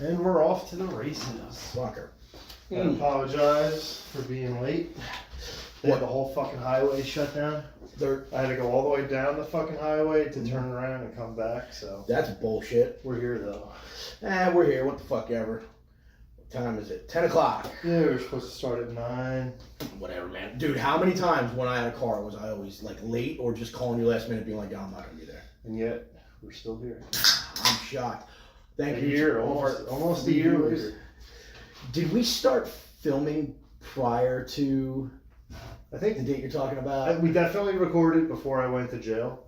And we're off to the races. Fucker. I apologize for being late. They had the whole fucking highway shut down. I had to go all the way down the fucking highway to turn around and come back, so. That's bullshit. We're here though. We're here. What the fuck ever. What time is it? 10 o'clock. Yeah, we were supposed to start at 9. Whatever, man. Dude, how many times when I had a car was I always like late or just calling you last minute being like, I'm not going to be there? And yet, we're still here. I'm shocked. Thank you. A year, almost a year later. Did we start filming prior to I think the date you're talking about? we definitely recorded before I went to jail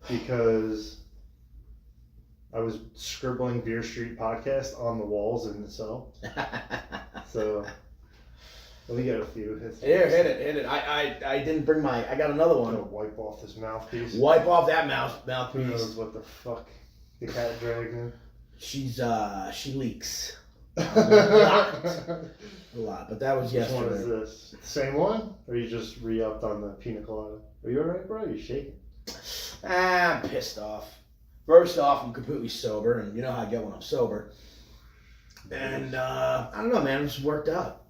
because I was scribbling Beer Street podcast on the walls in the cell. So we got a few. Here, hit it. I didn't bring I got another I'm gonna one. wipe off this mouthpiece. Wipe off that Who mouthpiece. knows what the fuck the cat dragged in? She leaks. A A lot, but that was Which one is yesterday. this? Same one? Or you just re-upped on the pina colada? Are you alright, bro? You shaking? I'm pissed off. First off, I'm completely sober, and you know how I get when I'm sober. And I don't know, man. I'm just worked up.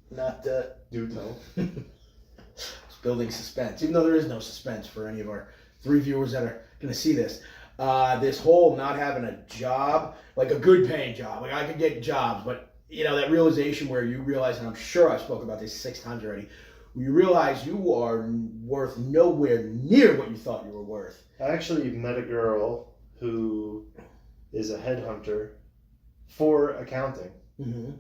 Not Do tell. it's building suspense, even though there is no suspense for any of our 3 viewers that are going to see this. This whole not having a job, like a good paying job, like I could get jobs, but you know, that realization where you realize, and I'm sure I've spoken about this 6 times already, where you realize you are worth nowhere near what you thought you were worth. I actually met a girl who is a headhunter for accounting. Mm-hmm.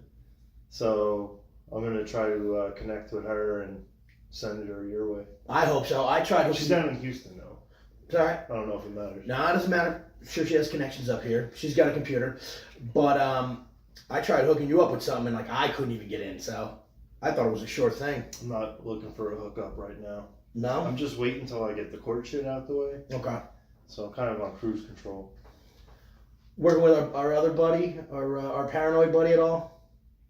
So I'm going to try to connect with her and send her your way. I hope so. I tried. She's down in Houston, though. It's all right. I don't know if it matters. No, it doesn't matter. I'm sure she has connections up here. She's got a computer. But I tried hooking you up with something, and like I couldn't even get in. So I thought it was a sure thing. I'm not looking for a hookup right now. No? I'm just waiting until I get the court shit out the way. Okay. So I'm kind of on cruise control. Working with our other buddy, our paranoid buddy at all?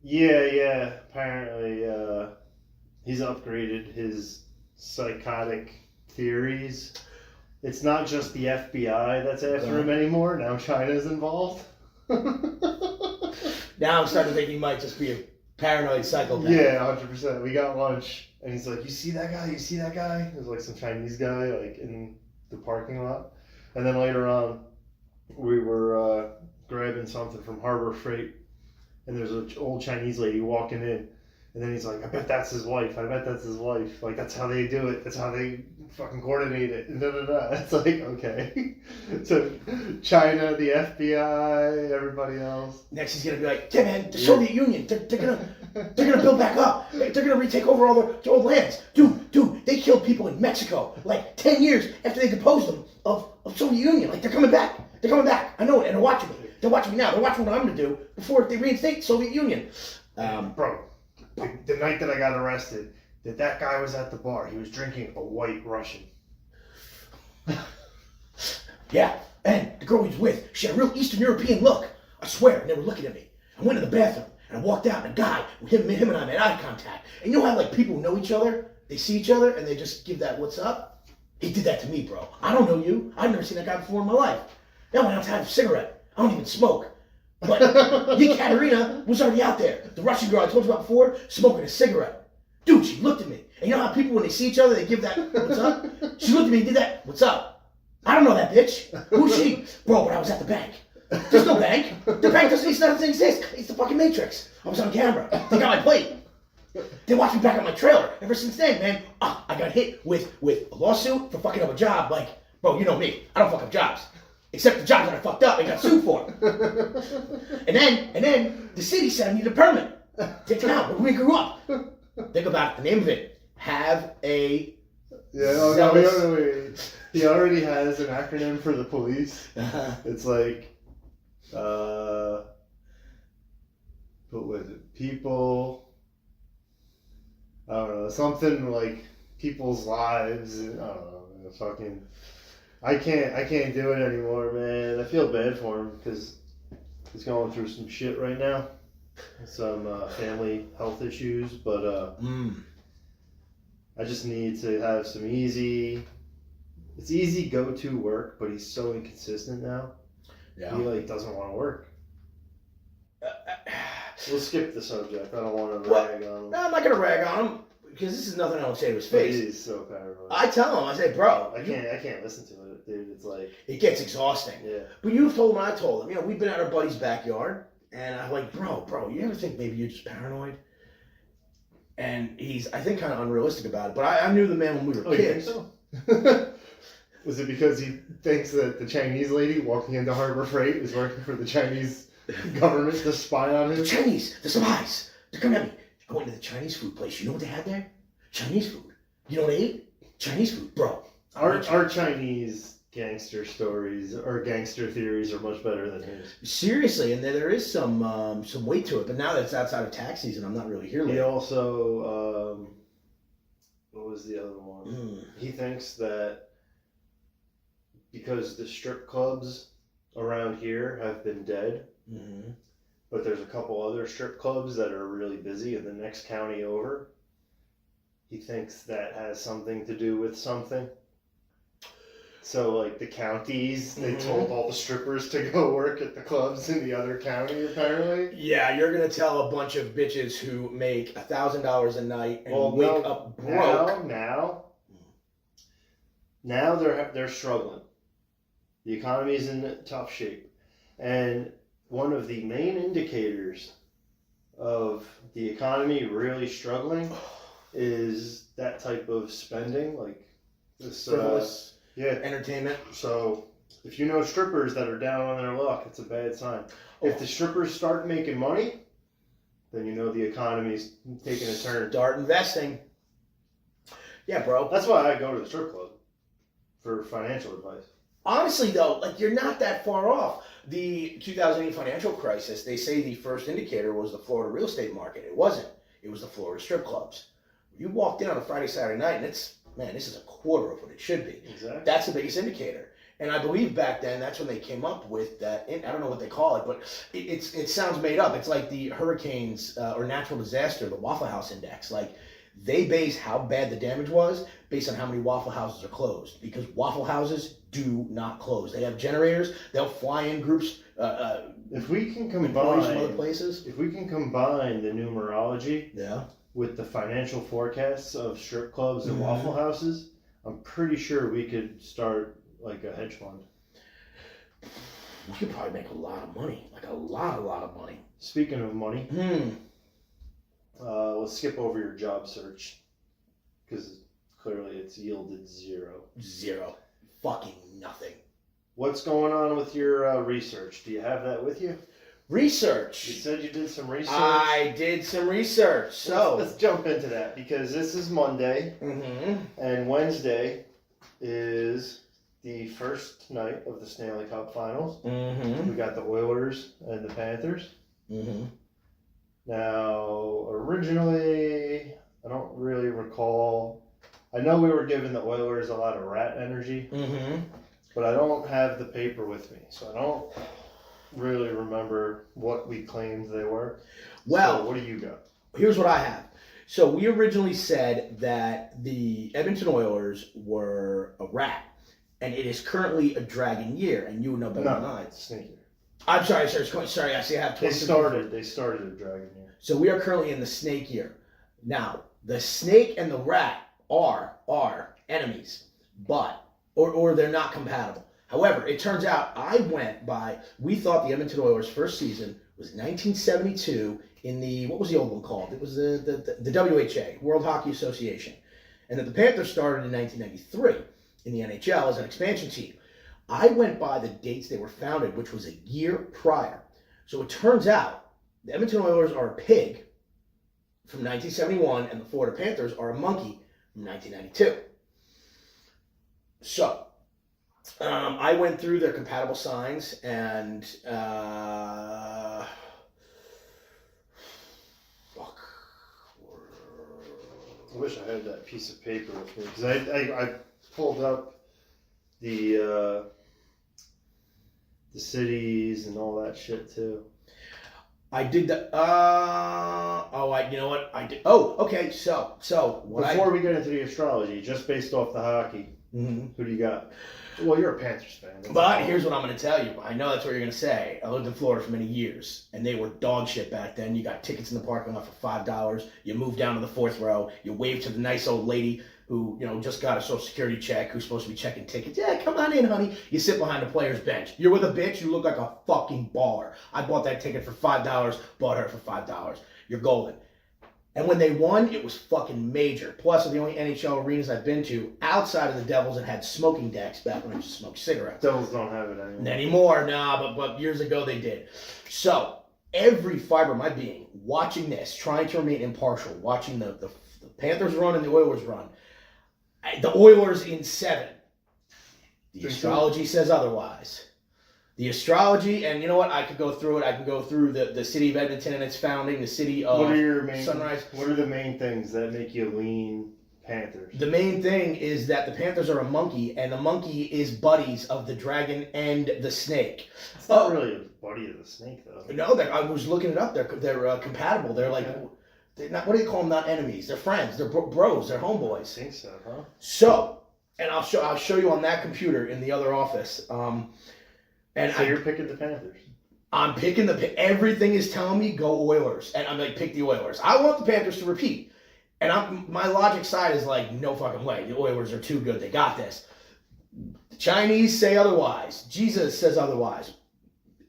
Yeah. Apparently, he's upgraded his psychotic theories. It's not just the FBI that's after him anymore. Now China's involved. Now I'm starting to think he might just be a paranoid psychopath. Yeah, 100%. We got lunch, and he's like, "You see that guy? You see that guy?" It was like some Chinese guy, like in the parking lot. And then later on, we were grabbing something from Harbor Freight, and there's an old Chinese lady walking in, and then he's like, "I bet that's his wife. I bet that's his wife. Like that's how they do it. That's how they fucking coordinate it." And It's like, okay. So China, the FBI, everybody else. Next he's gonna be like, yeah man, the Soviet Union, they're gonna build back up. They're gonna retake over all the old lands. Dude, they killed people in Mexico like 10 years after they deposed them of Soviet Union. Like they're coming back. They're coming back. I know it, and they're watching me. They're watching me now. They're watching what I'm gonna do before they reinstate Soviet Union. Bro, the night that I got arrested, that guy was at the bar. He was drinking a white Russian. Yeah, and the girl he was with, she had a real Eastern European look. I swear, and they were looking at me. I went to the bathroom, and I walked out, and a guy, him and I made eye contact. And you know how, like, people know each other? They see each other, and they just give that what's up? He did that to me, bro. I don't know you. I've never seen that guy before in my life. Now I went out to have a cigarette. I don't even smoke. But Yekaterina was already out there. The Russian girl I told you about before, smoking a cigarette. Dude, she looked at me. And you know how people, when they see each other, they give that, what's up? She looked at me and did that, what's up? I don't know that bitch. Who's she? Bro, but I was at the bank. There's no bank. The bank doesn't exist. It's the fucking Matrix. I was on camera. They got my plate. They watched me back on my trailer. Ever since then, man, I got hit with a lawsuit for fucking up a job. Like, bro, you know me. I don't fuck up jobs. Except the jobs that I fucked up and got sued for. And then the city said I needed a permit. Take it out where we grew up. Think about it. The name of it. Have a... Yeah, no, he already has an acronym for the police. It's like, what was it? People, I don't know, something like people's lives. I don't know, fucking. I can't do it anymore, man. I feel bad for him because he's going through some shit right now, some family health issues, but I just need to have some easy go-to work, but he's so inconsistent now. Yeah. He like doesn't want to work. We'll skip the subject. I don't want to What? rag on him. No, I'm not gonna rag on him because this is nothing I don't say to his But face. he's so paranoid. I tell him, I say, bro, I can't listen to it, dude. It's like, it gets exhausting. yeah. But you've told him, I told him. You know, we've been at our buddy's backyard, and I'm like, bro, you ever think maybe you're just paranoid? And he's, I think, kind of unrealistic about it. But I knew the man when we were Oh, you think kids. so? Was it because he thinks that the Chinese lady walking into Harbor Freight is working for the Chinese government to spy on The him? Chinese, the spies, they're coming at me. I went to the Chinese food place. You know what they had there? Chinese food. You know what they ate? Chinese food, bro. Our Chinese gangster stories or gangster theories are much better than his. Seriously, and there is some weight to it. But now that it's outside of tax season, I'm not really here. He Lately. also, what was the other one? Mm. He thinks that because the strip clubs around here have been dead, Mm-hmm. but there's a couple other strip clubs that are really busy in the next county over. He thinks that has something to do with something. So, like, the counties, they told all the strippers to go work at the clubs in the other county, apparently. Yeah, you're gonna tell a bunch of bitches who make $1,000 a night and Well, wake no, up broke. Now they're struggling. The economy's in tough shape. And one of the main indicators of the economy really struggling is that type of spending, like this. Frivolous Yeah. entertainment. So if you know strippers that are down on their luck, it's a bad sign. If the strippers start making money, then you know the economy's taking a turn. Start investing. Yeah, bro. That's why I go to the strip club for financial advice. Honestly, though, like you're not that far off. The 2008 financial crisis, they say the first indicator was the Florida real estate market. It wasn't. It was the Florida strip clubs. You walked in on a Friday, Saturday night, and it's, man, this is a quarter of what it should be. Exactly. That's the biggest indicator. And I believe back then, that's when they came up with that. I don't know what they call it, but it sounds made up. It's like the hurricanes or natural disaster, the Waffle House Index. Like, they base how bad the damage was based on how many Waffle Houses are closed. Because Waffle Houses do not close. They have generators. They'll fly in groups. If we can Employees from other combine, places. if we can combine the numerology Yeah. with the financial forecasts of strip clubs and Mhm. Waffle Houses, I'm pretty sure we could start like a hedge fund. You could probably make a lot of money. Like a lot of money. Speaking of money, Hmm. let's skip over your job search because clearly it's yielded zero. Zero. Fucking nothing. What's going on with your research? Do you have that with you? You Research. said you did some research. I did some research. So. let's jump into that because this is Monday Mm-hmm. and Wednesday is the first night of the Stanley Cup Finals. Mm-hmm. We got the Oilers and the Panthers. Mm-hmm. Now, originally, I don't really recall. I know we were giving the Oilers a lot of rat energy, Mm-hmm. but I don't have the paper with me, so I don't really remember what we claimed they were. Well, So what do you got? here's what I have. So we originally said that the Edmonton Oilers were a rat, and it is currently a dragon year, and you would know better than I. it's sneaky. I'm sorry, sorry. I see I have They 20. started a dragon year. So we are currently in the snake year. Now, the snake and the rat are enemies, but or they're not compatible. However, it turns out we thought the Edmonton Oilers' first season was 1972 in the, what was the old one called? It was the WHA, World Hockey Association. And that the Panthers started in 1993 in the NHL as an expansion team. I went by the dates they were founded, which was a year prior. So it turns out the Edmonton Oilers are a pig from 1971 and the Florida Panthers are a monkey from 1992. So, I went through their compatible signs and I wish I had that piece of paper with me because I pulled up the cities and all that shit too. I did the you know what I did. Oh, okay. So what Before we get into the astrology, just based off the hockey, Mm-hmm. Who do you got? Well, you're a Panthers fan. That's But all. here's what I'm going to tell you. I know that's what you're going to say. I lived in Florida for many years, and they were dog shit back then. You got tickets in the parking lot for $5. You move down to the fourth row. You wave to the nice old lady who, just got a Social Security check, who's supposed to be checking tickets. Yeah, come on in, honey. You sit behind the player's bench. You're with a bitch, you look like a fucking baller. I bought that ticket for $5, bought her for $5. You're golden. And when they won, it was fucking major. Plus, the only NHL arenas I've been to outside of the Devils that had smoking decks back when I used to smoke cigarettes. Devils don't have it anymore. Anymore, nah, but years ago they did. So, every fiber of my being, watching this, trying to remain impartial, watching the Panthers run and the Oilers run. The Oilers in 7. The astrology says otherwise. The astrology, and you know what? I could go through it. I can go through the city of Edmonton and its founding, the city of Sunrise. What are the main things that make you lean Panthers? The main thing is that the Panthers are a monkey, and the monkey is buddies of the dragon and the snake. It's not really a buddy of the snake, though. No, I was looking it up. They're compatible. They're like, they're not. What do you call them? Not enemies. They're friends. They're bros. They're homeboys. I think so, huh? So, and I'll show you on that computer in the other office. So you're picking the Panthers. I'm picking everything is telling me go Oilers, and I'm like, pick the Oilers. I want the Panthers to repeat, and my logic side is like, no fucking way. The Oilers are too good. They got this. The Chinese say otherwise. Jesus says otherwise.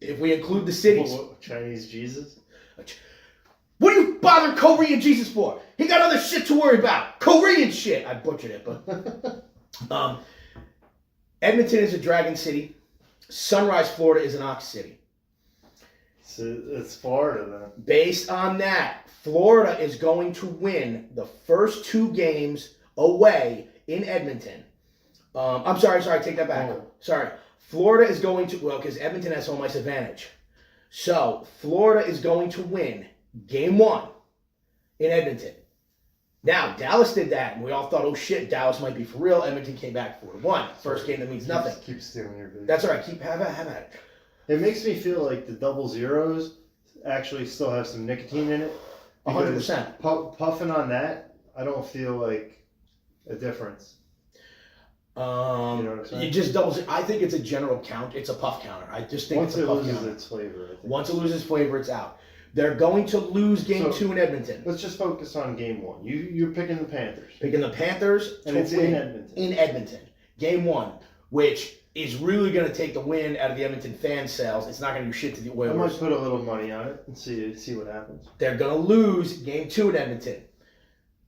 If we include the cities, What, Chinese Jesus? what do you bother Korean Jesus for? He got other shit to worry about. Korean shit. I butchered it, but Edmonton is a dragon city. Sunrise, Florida is an ox city. So it's Florida then. Based on that, Florida is going to win the first 2 games away in Edmonton. I'm sorry, take that back. Oh. Sorry. Florida is going to, because Edmonton has home ice advantage. So, Florida is going to win game 1 in Edmonton. Now, Dallas did that, and we all thought, oh shit, Dallas might be for real. Edmonton came back 4-1. First game that means nothing. Keep stealing your bid. That's all right. Have at it. It makes me feel like the double zeros actually still have some nicotine in it. 100%. Puffing on that, I don't feel like a difference. You know what I'm saying? You just double. I think it's a general count. It's a puff counter. I just think Once it's a it puff loses counter. its flavor, I think. Once it loses flavor, it's out. They're going to lose game 2 in Edmonton. Let's just focus on game 1. You're picking the Panthers. Picking the Panthers And to it's win in Edmonton. in Edmonton. Game 1, which is really going to take the win out of the Edmonton fan sales. It's not going to do shit to the I Oilers. might put a little money on it and see what happens. They're going to lose game 2 in Edmonton.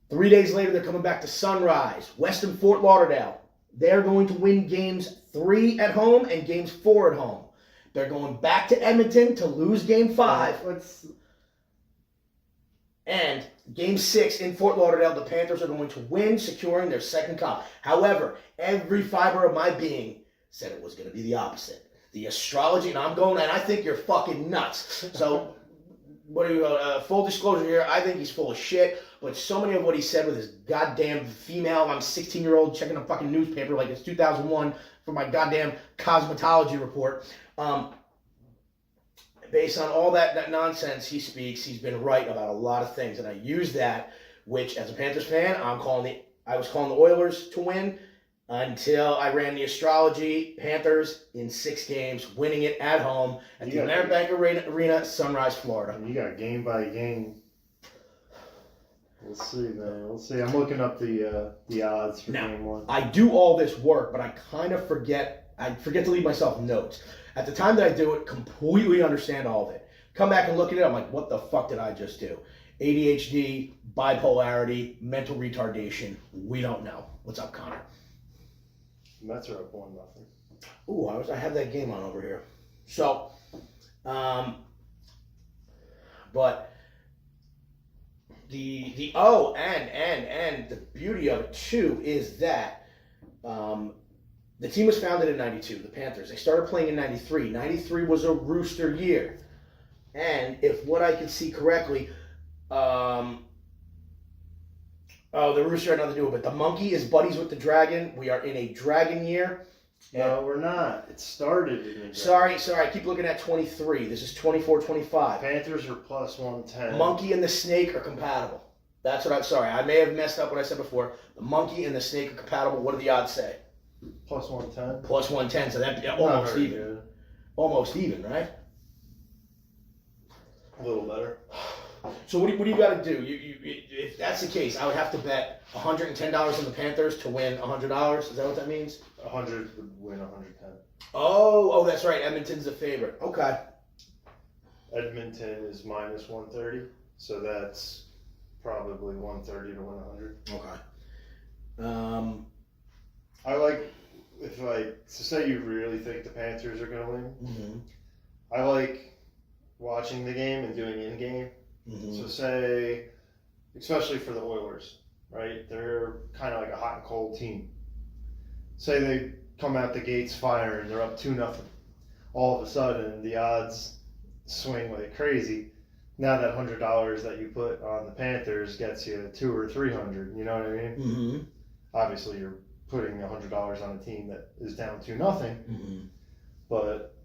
3 days later, they're coming back to Sunrise, Western Fort Lauderdale. They're going to win games 3 at home and games 4 at home. They're going back to Edmonton to lose game 5. And game 6 in Fort Lauderdale, the Panthers are going to win, securing their second cup. However, every fiber of my being said it was going to be the opposite. The astrology, and I think you're fucking nuts. So, full disclosure here, I think he's full of shit, but so many of what he said with his goddamn female, I'm 16-year-old checking a fucking newspaper like it's 2001 for my goddamn cosmetology report. Based on all that nonsense he speaks, he's been right about a lot of things, and I use that, which as a Panthers fan, I was calling the Oilers to win until I ran the astrology. Panthers in 6 games, winning it at home at the Ameribank Arena, Sunrise, Florida. And you got game by game. We'll see, man. We'll see. I'm looking up the odds for game 1. I do all this work, but I kind of forget. I forget to leave myself notes. At the time that I do it, completely understand all of it. Come back and look at it, I'm like, what the fuck did I just do? ADHD, bipolarity, mental retardation. We don't know. What's up, Connor? Mets are up 1-0. Ooh, I have that game on over here. So, but and the beauty of it too is that the team was founded in 92, the Panthers. They started playing in 93. 93 was a rooster year. And if what I can see correctly, the rooster had nothing to do with it, but the monkey is buddies with the dragon. We are in a dragon year. No, we're not. It started in the Sorry, I keep looking at 23. This is 24-25. Panthers are plus 110. Monkey and the snake are compatible. That's what I'm sorry. I may have messed up what I said before. The monkey and the snake are compatible. What do the odds say? Plus 110. Plus 110, so that'd be Not almost very even. good. Almost even, right? A little better. So what do you got to do? If that's the case, I would have to bet $110 on the Panthers to win $100. Is that what that means? 100 would win 110. Oh, that's right. Edmonton's the favorite. Okay. Edmonton is minus 130, so that's probably 130 to win 100. Okay. I like, if like, so say you really think the Panthers are going to win, Mm-hmm. I like watching the game and doing in-game. Mm-hmm. So say, especially for the Oilers, right? They're kind of like a hot and cold team. Say they come out the gates firing, they're up 2-0. All of a sudden, the odds swing like crazy. Now that $100 that you put on the Panthers gets you $200 or $300. You know what I mean? Mm-hmm. Obviously, you're putting $100 on a team that is down 2-0, Mm-hmm. but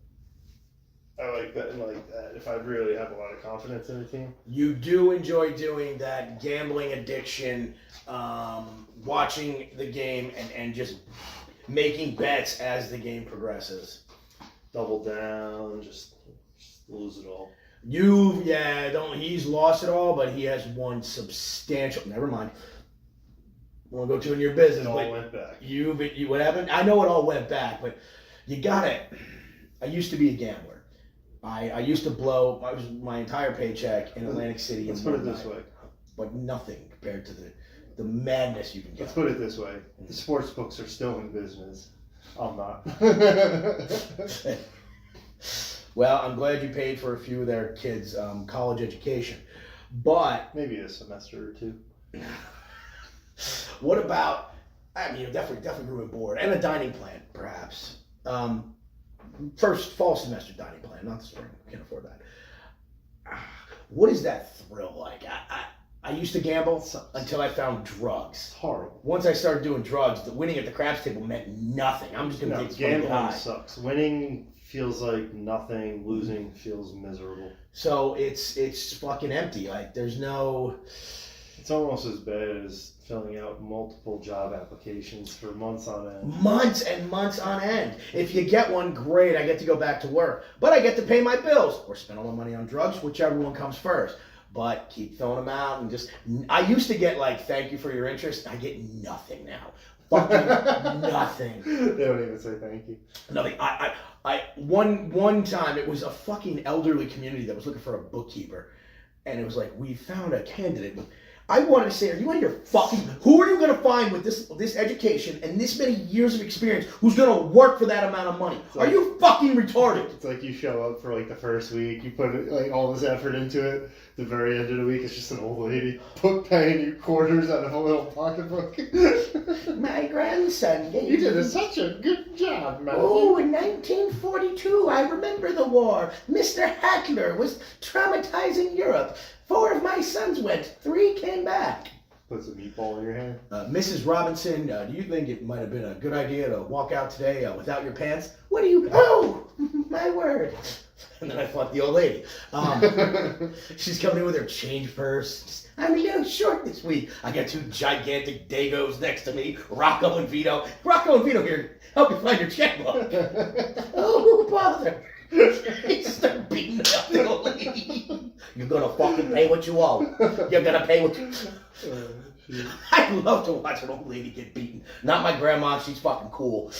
I like betting like that if I really have a lot of confidence in a team. You do enjoy doing that gambling addiction, watching the game and just making bets as the game progresses. Double down, just lose it all. He's lost it all, but he has won substantial. Never mind. I won't go too in your business. It all But went back. you what happened? I know it all went back, but you got it. I used to be a gambler. I used to blow my entire paycheck in Atlantic City. Let's in put one it this night. way. But nothing compared to the madness you can get. Let's put it this way. The sports books are still in business. I'm not. Well, I'm glad you paid for a few of their kids' college education. But Maybe a semester or two. what about, I mean, definitely room and board and a dining plan, perhaps. First fall semester dining plan, not the spring. Can't afford that. What is that thrill like? I used to gamble until I found drugs. It's horrible. Once I started doing drugs, the winning at the craps table meant nothing. I'm just gonna No, take this money gambling high. sucks. Winning feels like nothing. Losing feels miserable. So it's fucking empty. Like there's no. It's almost as bad as filling out multiple job applications for months on end. Months and months on end. If you get one, great, I get to go back to work. But I get to pay my bills or spend all my money on drugs, whichever one comes first. But keep throwing them out and just. I used to get like, thank you for your interest. I get nothing now. Fucking nothing. They don't even say thank you. Nothing. One time it was a fucking elderly community that was looking for a bookkeeper, and it was like, we found a candidate with. I wanted to say, are you out of your fucking? Who are you going to find with this education and this many years of experience who's going to work for that amount of money? Are you fucking retarded? It's like you show up for like the first week, you put like all this effort into it. The very end of the week, it's just an old lady paying you quarters out of a little pocketbook. My grandson gave You did such a good job, man. Oh, in 1942, I remember the war. Mr. Hackler was traumatizing Europe. 4 of my sons went, 3 came back. Put some meatball in your hand. Mrs. Robinson, do you think it might have been a good idea to walk out today without your pants? What do you... Oh, my word. And then I fought the old lady. She's coming in with her change purse. I'm a little short this week. I got 2 gigantic Dagos next to me, Rocco and Vito. Rocco and Vito here, help you find your checkbook. Oh, bother. Start beating up the old lady. You're gonna fucking pay what you owe. You're gonna pay what you... I love to watch an old lady get beaten. Not my grandma, she's fucking cool.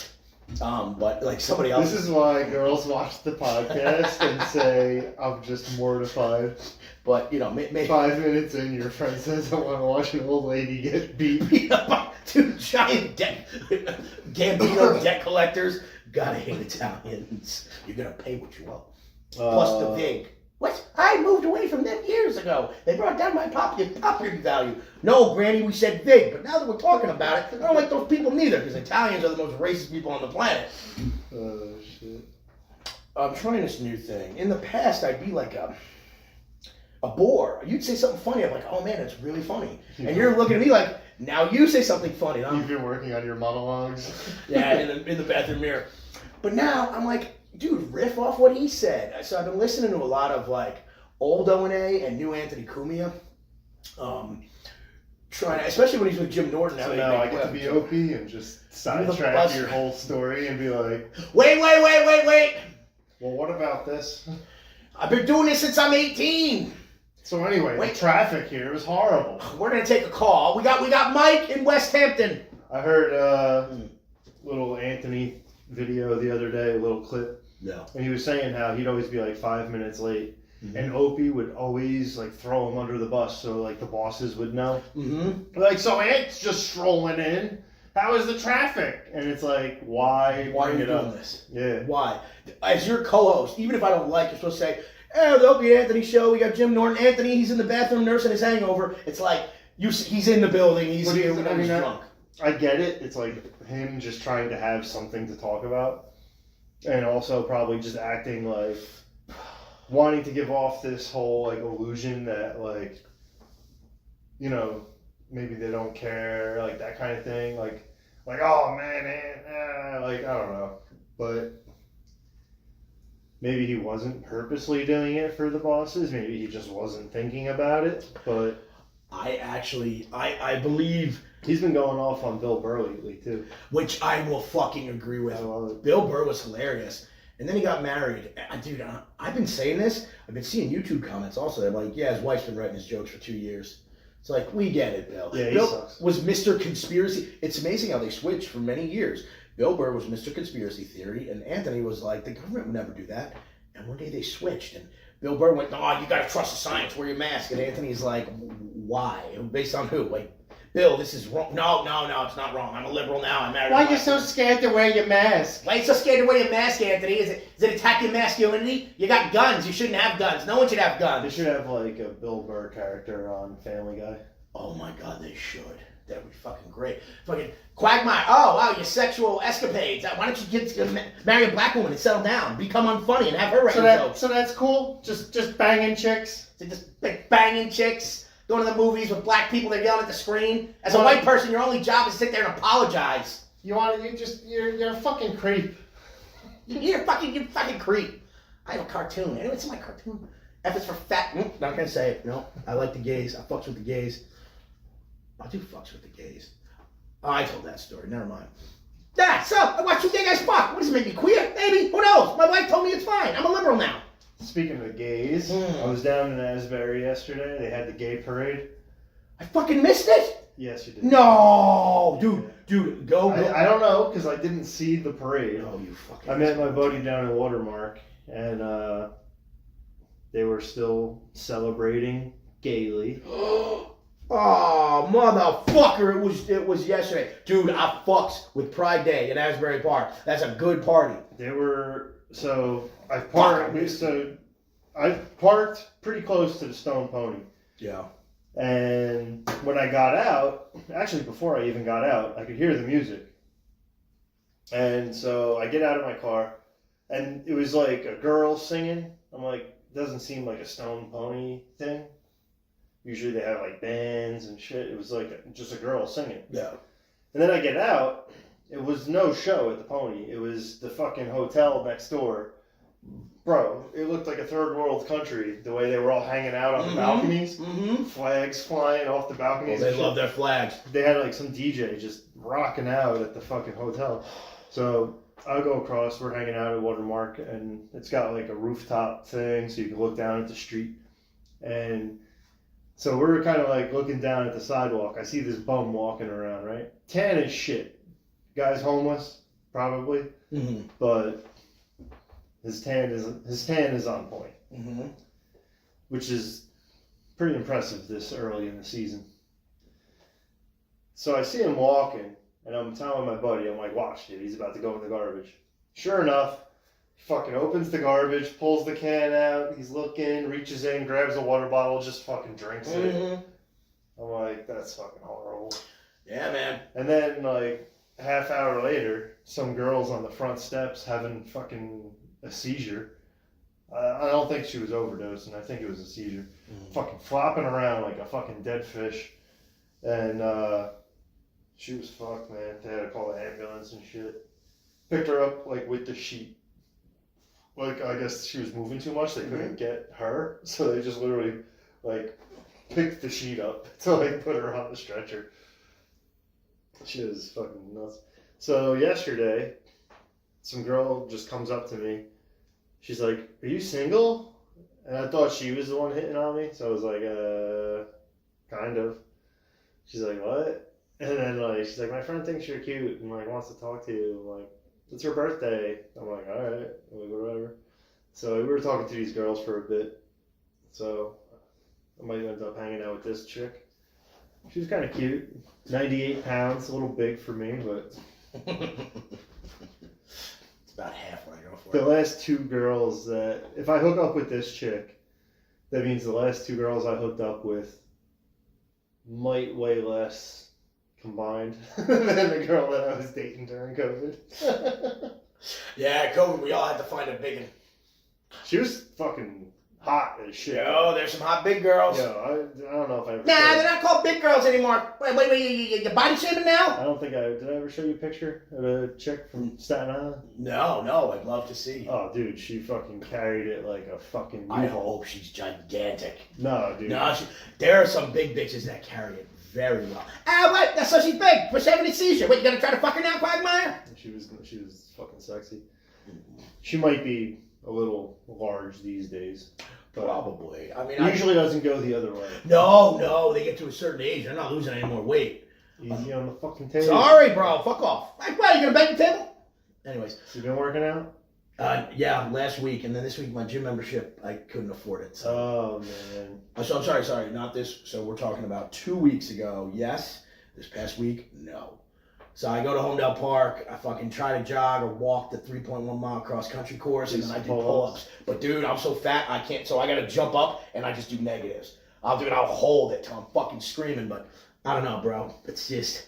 But like somebody else. This is why girls watch the podcast and say, I'm just mortified. But, you know, maybe 5 minutes in, your friend says, I want to watch an old lady get beat. beat up by 2 giant Gambino debt collectors. Gotta hate Italians. You're gonna pay what you owe. Plus the VIG. What? I moved away from them years ago. They brought down my property value. No, Granny, we said VIG, but now that we're talking about it, I don't like those people neither, because Italians are the most racist people on the planet. Oh, shit. I'm trying this new thing. In the past, I'd be like a bore. You'd say something funny. I'm like, oh man, it's really funny. And you're looking at me like, now you say something funny. And You've been working on your monologues. yeah, in the bathroom mirror. But now I'm like, dude, riff off what he said. So I've been listening to a lot of like old O&A and new Anthony Cumia. trying to, especially when he's with Jim Norton. So they now I make can be fun of him. Opie and just the sidetrack bus- your whole story and be like, Wait. well, what about this? I've been doing this since I'm 18. So anyway, Wait. the traffic here is horrible. We're gonna take a call. We got Mike in West Hampton. I heard a little Anthony video the other day, a little clip, No. and he was saying how he'd always be like 5 minutes late, Mm-hmm. and Opie would always like throw him under the bus so like the bosses would know. Mm-hmm. Like, so Ant's just strolling in. How is the traffic? And it's like, why Why are bring you it doing up? this? Yeah. Why? As your co-host, even if I don't like, you're supposed to say, "Oh, the Opie and Anthony show. We got Jim Norton. Anthony, he's in the bathroom nursing his hangover." It's like he's in the building. He's But here. he's- We know I he's mean, drunk. I get it. It's like him just trying to have something to talk about. And also probably just acting like wanting to give off this whole like illusion that like, you know, maybe they don't care, like that kind of thing. Like oh man, like I don't know. But maybe he wasn't purposely doing it for the bosses. Maybe he just wasn't thinking about it. But I believe, he's been going off on Bill Burr lately too. which I will fucking agree with. I love it. Bill Burr was hilarious. And then he got married. Dude, I've been saying this. I've been seeing YouTube comments also. They're like, yeah, his wife's been writing his jokes for 2 years. It's like, we get it, Bill. Yeah, he Bill sucks. was Mr. Conspiracy. It's amazing how they switched for many years. Bill Burr was Mr. Conspiracy Theory, and Anthony was like, the government would never do that. And one day they switched, and Bill Burr went, "No, you gotta trust the science. Wear your mask." And Anthony's like, "Why? Based on who?" Like, Bill, this is wrong. No, it's not wrong. I'm a liberal now. I'm married. Why to are you my- so scared to wear your mask? Why are you so scared to wear your mask, Anthony? Is it attacking masculinity? You got guns. You shouldn't have guns. No one should have They guns. should have like a Bill Burr character on Family Guy. Oh my God, they should. That would be fucking great. Fucking Quagmire. Oh wow, your sexual escapades. Why don't you marry a black woman and settle down, become unfunny, and have her write jokes? So that's cool. Just banging chicks. So just like banging chicks, going to the movies with black people. They're yelling at the screen. As a white person, your only job is to sit there and apologize. You're a fucking creep. You're a fucking creep. I have a cartoon. Anyway, it's my cartoon. F is for fat. Not gonna say it. No, I like the gays. I fucks with the gays. I do fucks with the gays. Oh, I told that story. Never mind. Yeah, so I watch you gay guys fuck. What does it make me queer? Maybe. Who knows? My wife told me it's fine. I'm a liberal now. Speaking of gays, Mm. I was down in Asbury yesterday. They had the gay parade. I fucking missed it. Yes, you did. No, dude, go. I don't know because I didn't see the parade. No, you fucking. I met my buddy down in Watermark, and they were still celebrating gaily. Oh, motherfucker! It was yesterday, dude. I fucks with Pride Day in Asbury Park. That's a good party. They were I parked pretty close to the Stone Pony, Yeah. and when I got out, actually before I even got out, I could hear the music, and so I get out of my car, and it was like a girl singing. I'm like, doesn't seem like a Stone Pony thing. Usually they have like bands and shit. It was like just a girl singing. Yeah. And then I get out. It was no show at the Pony. It was the fucking hotel next door. Bro, it looked like a third world country. The way they were all hanging out on the balconies. Mm-hmm. Flags flying off the balconies. Well, and they shit. love their flags. They had like some DJ just rocking out at the fucking hotel. So I go across. We're hanging out at Watermark. And it's got like a rooftop thing so you can look down at the street. And so we're kind of like looking down at the sidewalk. I see this bum walking around, right? Tan as shit. Guy's homeless, probably, Mm-hmm. but his tan is on point, Mm-hmm. which is pretty impressive this early in the season. So I see him walking, and I'm telling my buddy, I'm like, watch, dude, he's about to go in the garbage. Sure enough, he fucking opens the garbage, pulls the can out, he's looking, reaches in, grabs a water bottle, just fucking drinks it. Mm-hmm. I'm like, that's fucking horrible. Yeah, man. And then, like, a half hour later, some girl's on the front steps having fucking a seizure. I don't think she was overdosing. I think it was a seizure. Fucking flopping around like a fucking dead fish. And she was fucked, man. They had to call the ambulance and shit. Picked her up, like, with the sheet. Like, I guess she was moving too much. They couldn't get her. So they just literally, like, picked the sheet up to like put her on the stretcher. She was fucking nuts. So yesterday, some girl just comes up to me. She's like, "Are you single?" And I thought she was the one hitting on me, so I was like, kind of. She's like, "What?" And then like she's like, "My friend thinks you're cute and like wants to talk to you." I'm like, "It's her birthday." I'm like, "All right, like, whatever." So we were talking to these girls for a bit. So I might end up hanging out with this chick. She was kind of cute. 98 pounds, a little big for me, but It's about half what I go for. the last two girls that, if I hook up with this chick, that means the last two girls I hooked up with might weigh less combined than the girl that I was dating during COVID. Yeah, COVID, we all had to find a big one. She was fucking hot as shit. Yo, there's some hot big girls. Yo, I don't know if I ever Nah, showed- they're not called big girls anymore. Wait, you body shaming now? I don't think did I ever show you a picture of a chick from Staten Island? No, I'd love to see. Oh, dude, she fucking carried it like a fucking I U-Haul. hope she's gigantic. No, dude. No, there are some big bitches that carry it very well. Ah, what? That's so she's big. For 70 seizure. What, you gonna try to fuck her now, Quagmire? She was fucking sexy. She might be a little large these days. But Probably. I mean, usually doesn't go the other way. No, they get to a certain age, they're not losing any more weight. Easy on the fucking table. Sorry, bro. Fuck off. Like, what? You gonna beg the table? Anyways, You been working out? yeah, last week, and then this week my gym membership, I couldn't afford it. So, Oh man. so I'm sorry, not this. So we're talking about 2 weeks ago. Yes. This past week, no. So I go to Homedale Park. I fucking try to jog or walk the 3.1 mile cross country course, and then I do pull-ups. But dude, I'm so fat I can't. So I gotta jump up and I just do negatives. I'll hold it till I'm fucking screaming. But I don't know, bro. It's just,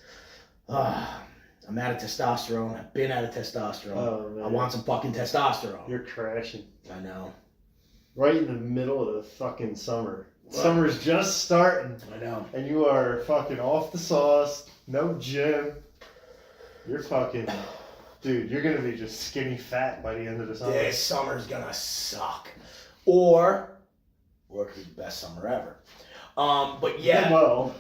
I'm out of testosterone. I've been out of testosterone. Oh man. I want some fucking testosterone. You're crashing. I know. Right in the middle of the fucking summer. What? Summer's just starting. I know. And you are fucking off the sauce. No gym. You're fucking, dude, you're gonna be just skinny fat by the end of the summer. This summer's gonna suck. Or it could be the best summer ever. But yeah. Well,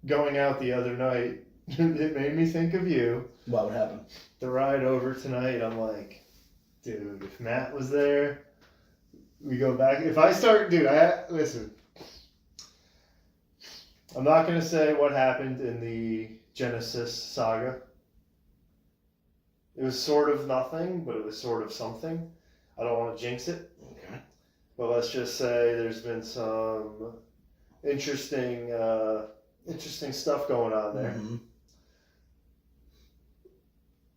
going out the other night, it made me think of you. What would happen? The ride over tonight, I'm like, dude, if Matt was there, we go back. If I start, dude, listen. I'm not gonna say what happened in the Genesis saga. It was sort of nothing, but it was sort of something. I don't want to jinx it, Okay. but let's just say there's been some interesting stuff going on there. Mhm.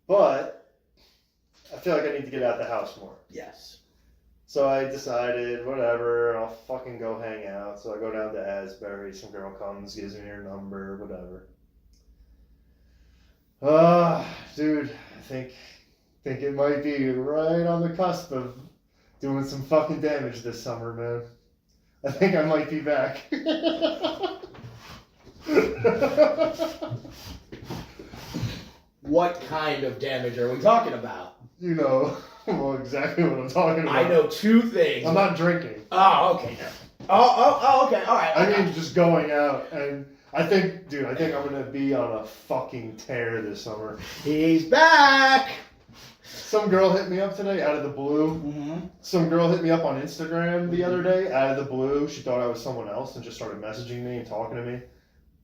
But I feel like I need to get out the house more. Yes. So I decided, whatever, I'll fucking go hang out. So I go down to Asbury, some girl comes, gives me her number, whatever. Dude, I think it might be right on the cusp of doing some fucking damage this summer, man. I think I might be back. What kind of damage are we talking about? You know, well, exactly what I'm talking about. I know two things. I'm not drinking. Oh, okay. Oh, okay. All right. I mean, just going out, and I think I'm gonna be on a fucking tear this summer. He's back. Some girl hit me up today out of the blue. Mm-hmm. Some girl hit me up on Instagram the other day out of the blue. She thought I was someone else and just started messaging me and talking to me.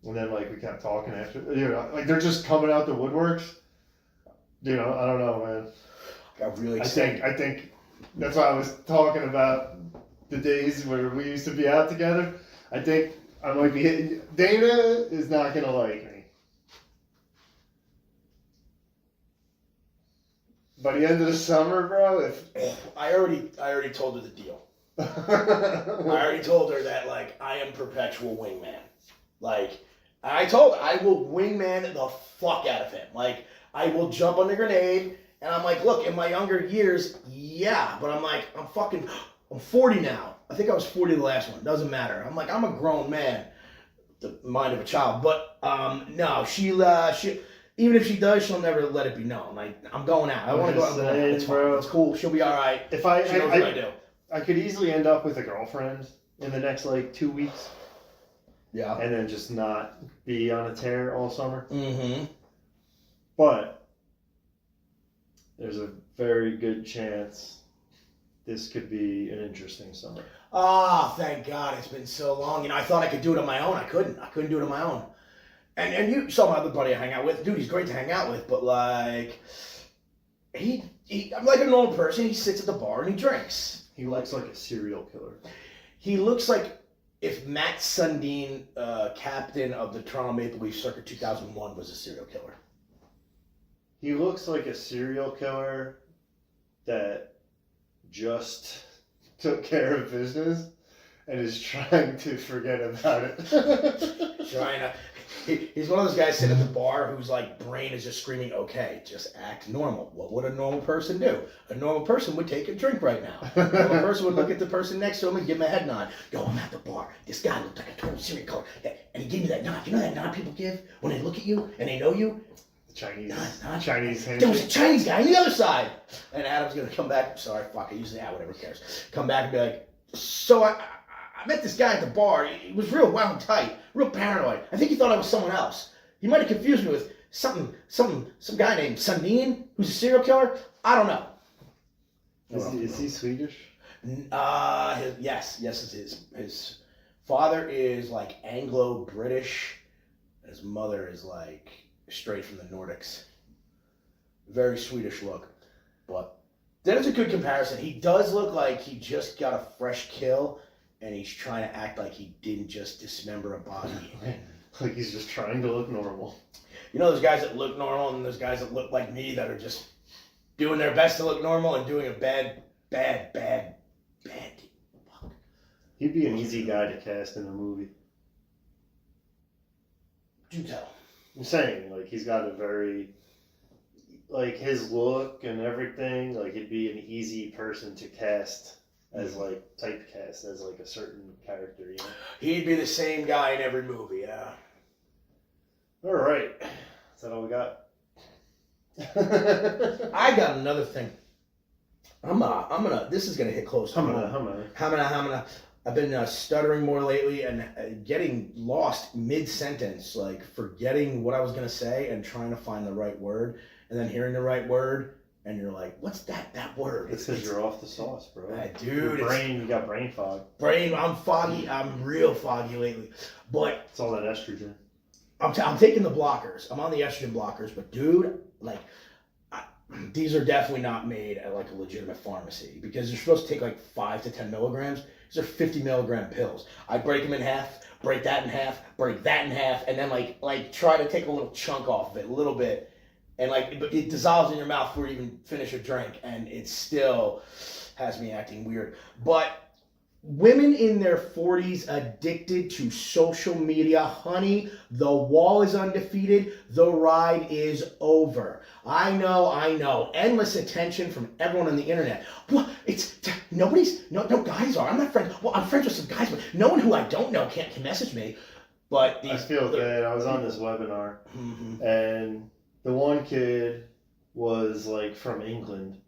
And then like we kept talking after. You know, like they're just coming out the woodworks. You know, I don't know, man. Got really excited. I think that's why I was talking about the days where we used to be out together. I think I might be hitting. Dana is not gonna like me. By the end of the summer, bro, if I already told her the deal. I already told her that like I am perpetual wingman. Like I told her I will wingman the fuck out of him. Like I will jump on the grenade. And I'm like, look, in my younger years, yeah, but I'm 40 now. I think I was 40 the last one. Doesn't matter. I'm like, I'm a grown man, the mind of a child. But no, she even if she does, she'll never let it be known. Like I'm going out. I want to go out. I'm going out. It's fine. Bro. It's cool. She'll be all right. if She knows what I do. I could easily end up with a girlfriend in the next like 2 weeks, Yeah. and then just not be on a tear all summer. Mm-hmm. But there's a very good chance this could be an interesting summer. Ah, thank God, it's been so long. You know, I thought I could do it on my own. I couldn't. I couldn't do it on my own. And you saw my other buddy I hang out with. Dude, he's great to hang out with, but like, I'm like a normal person. He sits at the bar and he drinks. He looks like a serial killer. He looks like if Matt Sundin, captain of the Toronto Maple Leafs circa 2001, was a serial killer. He looks like a serial killer that just took care of business and is trying to forget about it. Trying to. He's one of those guys sitting at the bar whose like brain is just screaming, "Okay, just act normal." What would a normal person do? A normal person would take a drink right now. A normal person would look at the person next to him and give him a head nod. Yo, I'm at the bar. This guy looked like a total serial killer, and he gave me that nod. You know that nod people give when they look at you and they know you? Chinese Nod. Chinese There handshake. was a Chinese guy on the other side. And Adam's gonna come back. Sorry, fuck. I usually whatever cares. Come back and be like, so I met this guy at the bar. He was real wound tight, real paranoid. I think he thought I was someone else. He might have confused me with some guy named Sundin, who's a serial killer. I don't know. Is he Swedish? Yes, his father is like Anglo-British. His mother is like straight from the Nordics. Very Swedish look, but that is a good comparison. He does look like he just got a fresh kill, and he's trying to act like he didn't just dismember a body. Like he's just trying to look normal. You know those guys that look normal, and those guys that look like me that are just doing their best to look normal and doing a bad. Fuck. He'd be an easy guy to cast in a movie. Do tell. I'm saying, like, he's got a very, like, his look and everything, like, he'd be an easy person to cast as, like, typecast as, like, a certain character, you know? He'd be the same guy in every movie, yeah. All right. Is that all we got? I got another thing. This is gonna hit close to home. Hamana. I've been stuttering more lately and getting lost mid-sentence, like forgetting what I was going to say and trying to find the right word, and then hearing the right word, and you're like, what's that word? It's because you're off the sauce, bro. Dude, you got brain fog. I'm foggy. I'm real foggy lately. But it's all that estrogen. I'm taking the blockers. I'm on the estrogen blockers, but dude, like, these are definitely not made at like a legitimate pharmacy because you're supposed to take like 5 to 10 milligrams. These are 50 milligram pills. I break them in half, break that in half, break that in half, and then like try to take a little chunk off of it, a little bit, and like it dissolves in your mouth before you even finish a drink, and it still has me acting weird. But women in their 40s addicted to social media, honey, the wall is undefeated, the ride is over. I know. Endless attention from everyone on the internet. Well, no guys are. I'm not friends. Well, I'm friends with some guys, but no one who I don't know can message me. But I feel bad. I was on this webinar, and the one kid was like from England,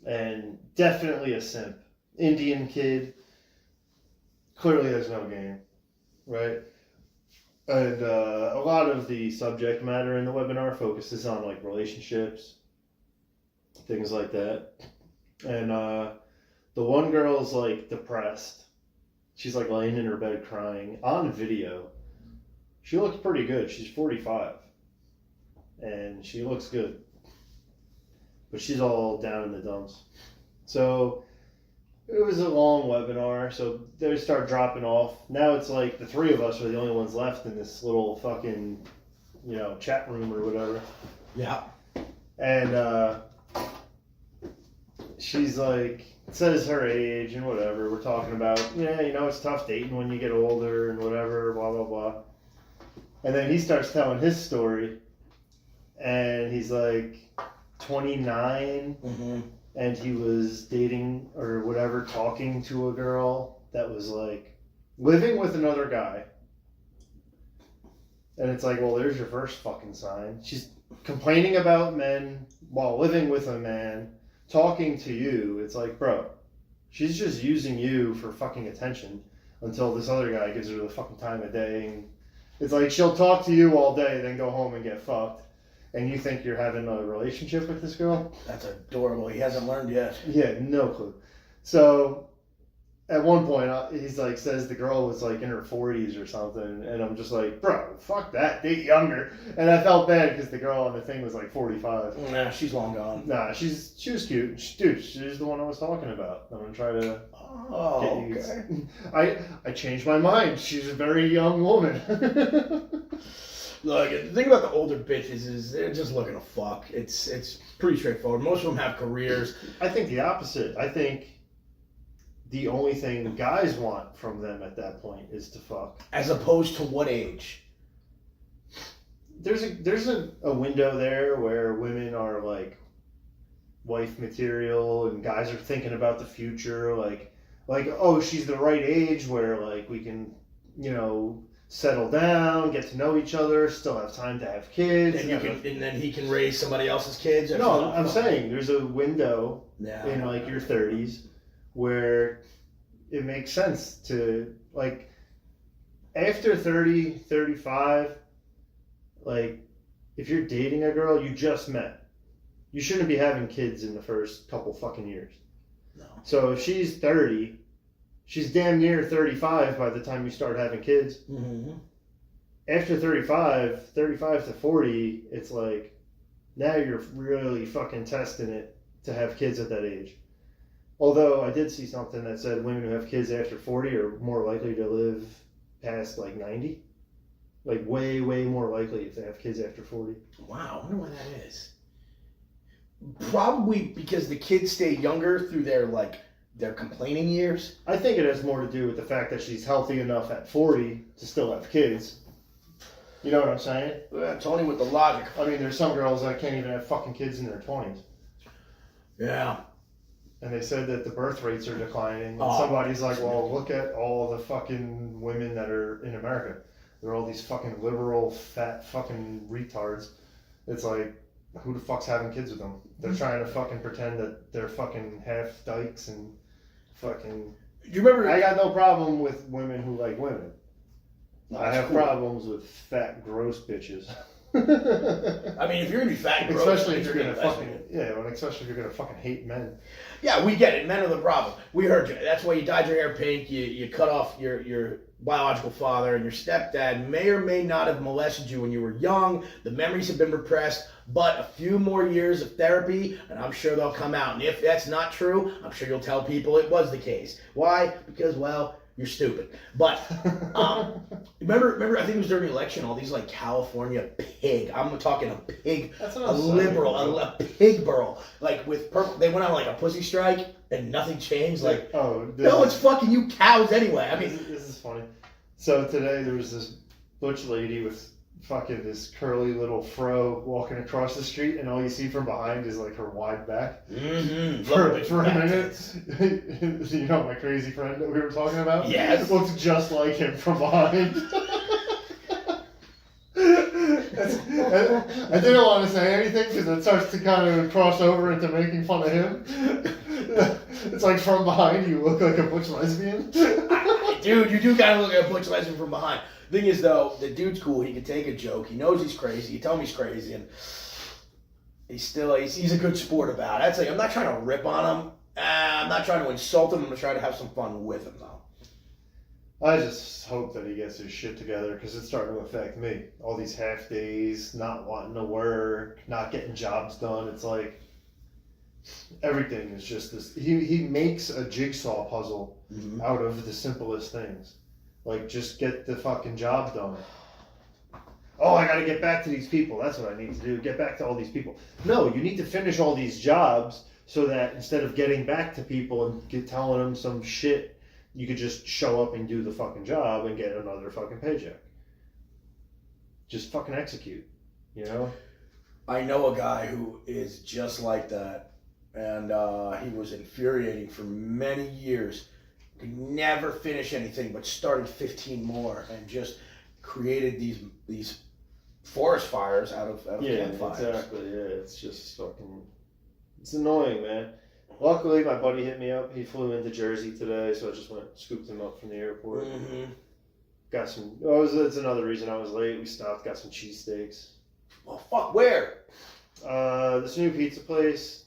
and definitely a simp. Indian kid. Clearly there's no game, right? And a lot of the subject matter in the webinar focuses on like relationships, things like that. And the one girl's like depressed. She's like laying in her bed crying. On video, she looks pretty good. She's 45. And she looks good. But she's all down in the dumps. So it was a long webinar, so they start dropping off. Now it's like the three of us are the only ones left in this little fucking, chat room or whatever. Yeah. And she's like, says her age and whatever. We're talking about, it's tough dating when you get older and whatever, blah, blah, blah. And then he starts telling his story, and he's like 29. Mm-hmm. And he was dating or whatever, talking to a girl that was like living with another guy. And it's like, well, there's your first fucking sign. She's complaining about men while living with a man, talking to you. It's like, bro, she's just using you for fucking attention. until this other guy gives her the fucking time of day. And it's like she'll talk to you all day, then go home and get fucked. And you think you're having a relationship with this girl? That's adorable. He hasn't learned yet. Yeah, no clue. So at one point, he's like, says the girl was like in her 40s or something, and I'm just like, bro, fuck that, date younger. And I felt bad because the girl on the thing was like 45. Nah, she's long gone. Nah, she was cute. Dude, she's the one I was talking about. I'm gonna try to Oh, get okay. you. I changed my mind. She's a very young woman. Look, the thing about the older bitches is they're just looking to fuck. It's pretty straightforward. Most of them have careers. I think the opposite. I think the only thing guys want from them at that point is to fuck. As opposed to what age? There's a window there where women are like wife material and guys are thinking about the future, like oh, she's the right age where like we can, settle down, get to know each other, still have time to have kids. And then he can raise somebody else's kids. No, I'm saying there's a window in like your 30s where it makes sense to like after 30, 35, like if you're dating a girl you just met, you shouldn't be having kids in the first couple fucking years. No. So if she's 30, she's damn near 35 by the time you start having kids. Mm-hmm. After 35 to 40, it's like now you're really fucking testing it to have kids at that age. Although I did see something that said women who have kids after 40 are more likely to live past like 90. Like way, way more likely if they have kids after 40. Wow, I wonder why that is. Probably because the kids stay younger through their complaining years. I think it has more to do with the fact that she's healthy enough at 40 to still have kids. You know what I'm saying? Tony with the logic. I mean, there's some girls that can't even have fucking kids in their 20s. Yeah. And they said that the birth rates are declining. And Oh. somebody's like, well, look at all the fucking women that are in America. They're all these fucking liberal, fat fucking retards. It's like, who the fuck's having kids with them? They're trying to fucking pretend that they're fucking half dykes and fucking... Do you remember? I got no problem with women who like women. No, I that's have cool. problems with fat, gross bitches. I mean, if you're gonna be fat and gross, Especially if you're gonna gonna fucking especially if you're gonna fucking hate men. Yeah, we get it. Men are the problem. We heard you. That's why you dyed your hair pink. You cut off your biological father, and your stepdad may or may not have molested you when you were young. The memories have been repressed, but a few more years of therapy, and I'm sure they'll come out. And if that's not true, I'm sure you'll tell people it was the case. Why? Because, well, you're stupid. But remember, I think it was during the election, all these like California pig. I'm talking a pig, That's what a I'm saying, liberal, bro. a pig burl. Like with purple, they went on like a pussy strike and nothing changed. Like, oh, no, it's fucking you cows anyway. I mean, this is funny. So today there was this butch lady with fucking this curly little fro walking across the street, and all you see from behind is like her wide back. For a minute, you know my crazy friend that we were talking about? Yes. Looks just like him from behind. I didn't want to say anything because it starts to kind of cross over into making fun of him. It's like from behind you look like a butch lesbian. Dude, you do kind of look like a butch lesbian from behind. Thing is, though, the dude's cool. He can take a joke. He knows he's crazy. You tell him he's crazy, and he's a good sport about it. I'd say I'm not trying to rip on him. I'm not trying to insult him. I'm going to try to have some fun with him, though. I just hope that he gets his shit together because it's starting to affect me. All these half days, not wanting to work, not getting jobs done. It's like everything is just this. He makes a jigsaw puzzle out of the simplest things. Like, just get the fucking job done. Oh, I gotta get back to these people. That's what I need to do. Get back to all these people. No, you need to finish all these jobs so that instead of getting back to people and telling them some shit, you could just show up and do the fucking job and get another fucking paycheck. Just fucking execute, you know? I know a guy who is just like that, and he was infuriating for many years. Could never finish anything, but started 15 more and just created these forest fires out of campfires. Exactly. Yeah, it's just fucking. It's annoying, man. Luckily, my buddy hit me up. He flew into Jersey today, so I just went scooped him up from the airport. Mm-hmm. Got some. That's another reason I was late. We stopped, got some cheesesteaks. Well, fuck, where? This new pizza place.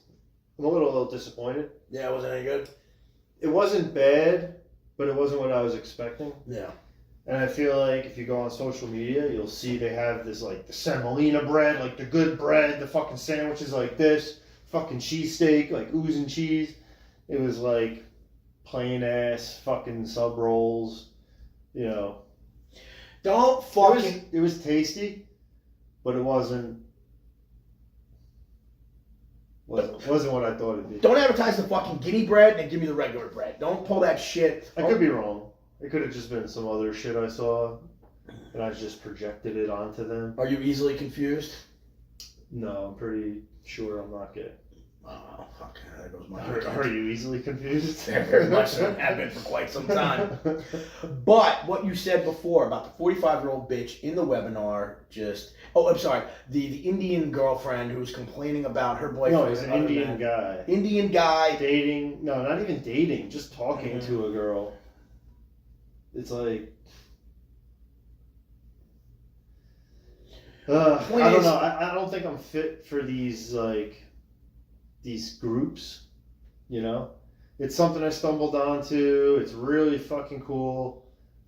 I'm a little disappointed. Yeah, wasn't any good? It wasn't bad, but it wasn't what I was expecting. Yeah. And I feel like if you go on social media, you'll see they have this like the semolina bread, like the good bread, the fucking sandwiches like this, fucking cheesesteak, like oozing cheese. It was like plain ass fucking sub rolls, you know. Don't fucking. It was tasty, but it wasn't what I thought it'd be. Don't advertise the fucking guinea bread and give me the regular bread. Don't pull that shit. I could be wrong. It could have just been some other shit I saw, and I just projected it onto them. Are you easily confused? No, I'm pretty sure I'm not gay. Oh, fuck. There goes my Are you easily confused? Very much so. Have been for quite some time. But what you said before about the 45-year-old bitch in the webinar just... Oh, I'm sorry. The Indian girlfriend who's complaining about her boyfriend. No, he's an Indian guy. Indian guy. Dating. No, not even dating. Just talking to a girl. It's like... I don't know. I don't think I'm fit for these, like... these groups, you know? It's something I stumbled onto. It's really fucking cool.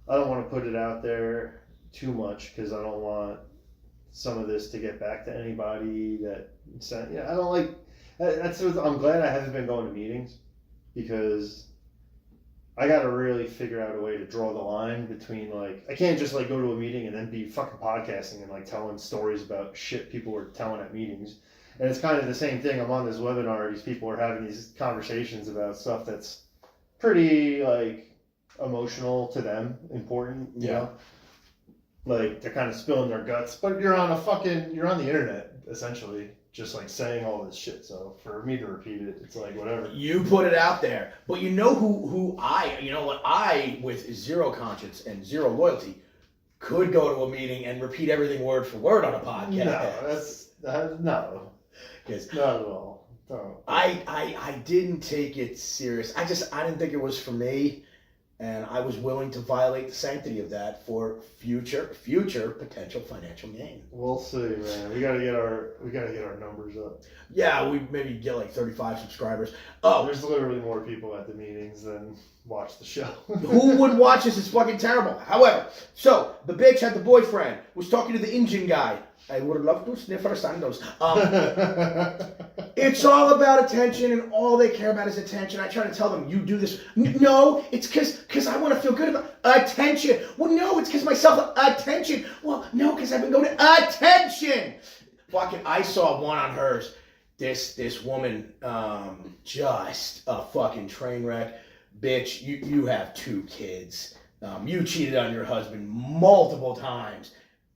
I don't want to put it out there too much because I don't want some of this to get back to anybody that sent. Yeah, I don't like. I'm glad I haven't been going to meetings because I got to really figure out a way to draw the line between like I can't just like go to a meeting and then be fucking podcasting and like telling stories about shit people were telling at meetings. And it's kind of the same thing. I'm on this webinar. These people are having these conversations about stuff that's pretty like emotional to them, important, you know? Like they're kind of spilling their guts. But you're on the internet essentially, just like saying all this shit. So for me to repeat it, it's like whatever. You put it out there, but you know I with zero conscience and zero loyalty could go to a meeting and repeat everything word for word on a podcast. No. Because not at all. No. I didn't take it serious. I didn't think it was for me, and I was willing to violate the sanctity of that for future potential financial gain. We'll see, man. We gotta get our numbers up. Yeah, we maybe get like 35 subscribers. Oh, there's literally more people at the meetings than watch the show. Who would watch this? It's fucking terrible. However, so the bitch had the boyfriend, was talking to the Indian guy. I would love to sniff her sandals. It's all about attention, and all they care about is attention. I try to tell them, you do this. No, it's because I want to feel good about attention. Well, no, it's because myself. Attention. Well, no, because I've been going to attention. Fucking, I saw one on hers. This woman, just a fucking train wreck. Bitch, you have 2 kids. You cheated on your husband multiple times.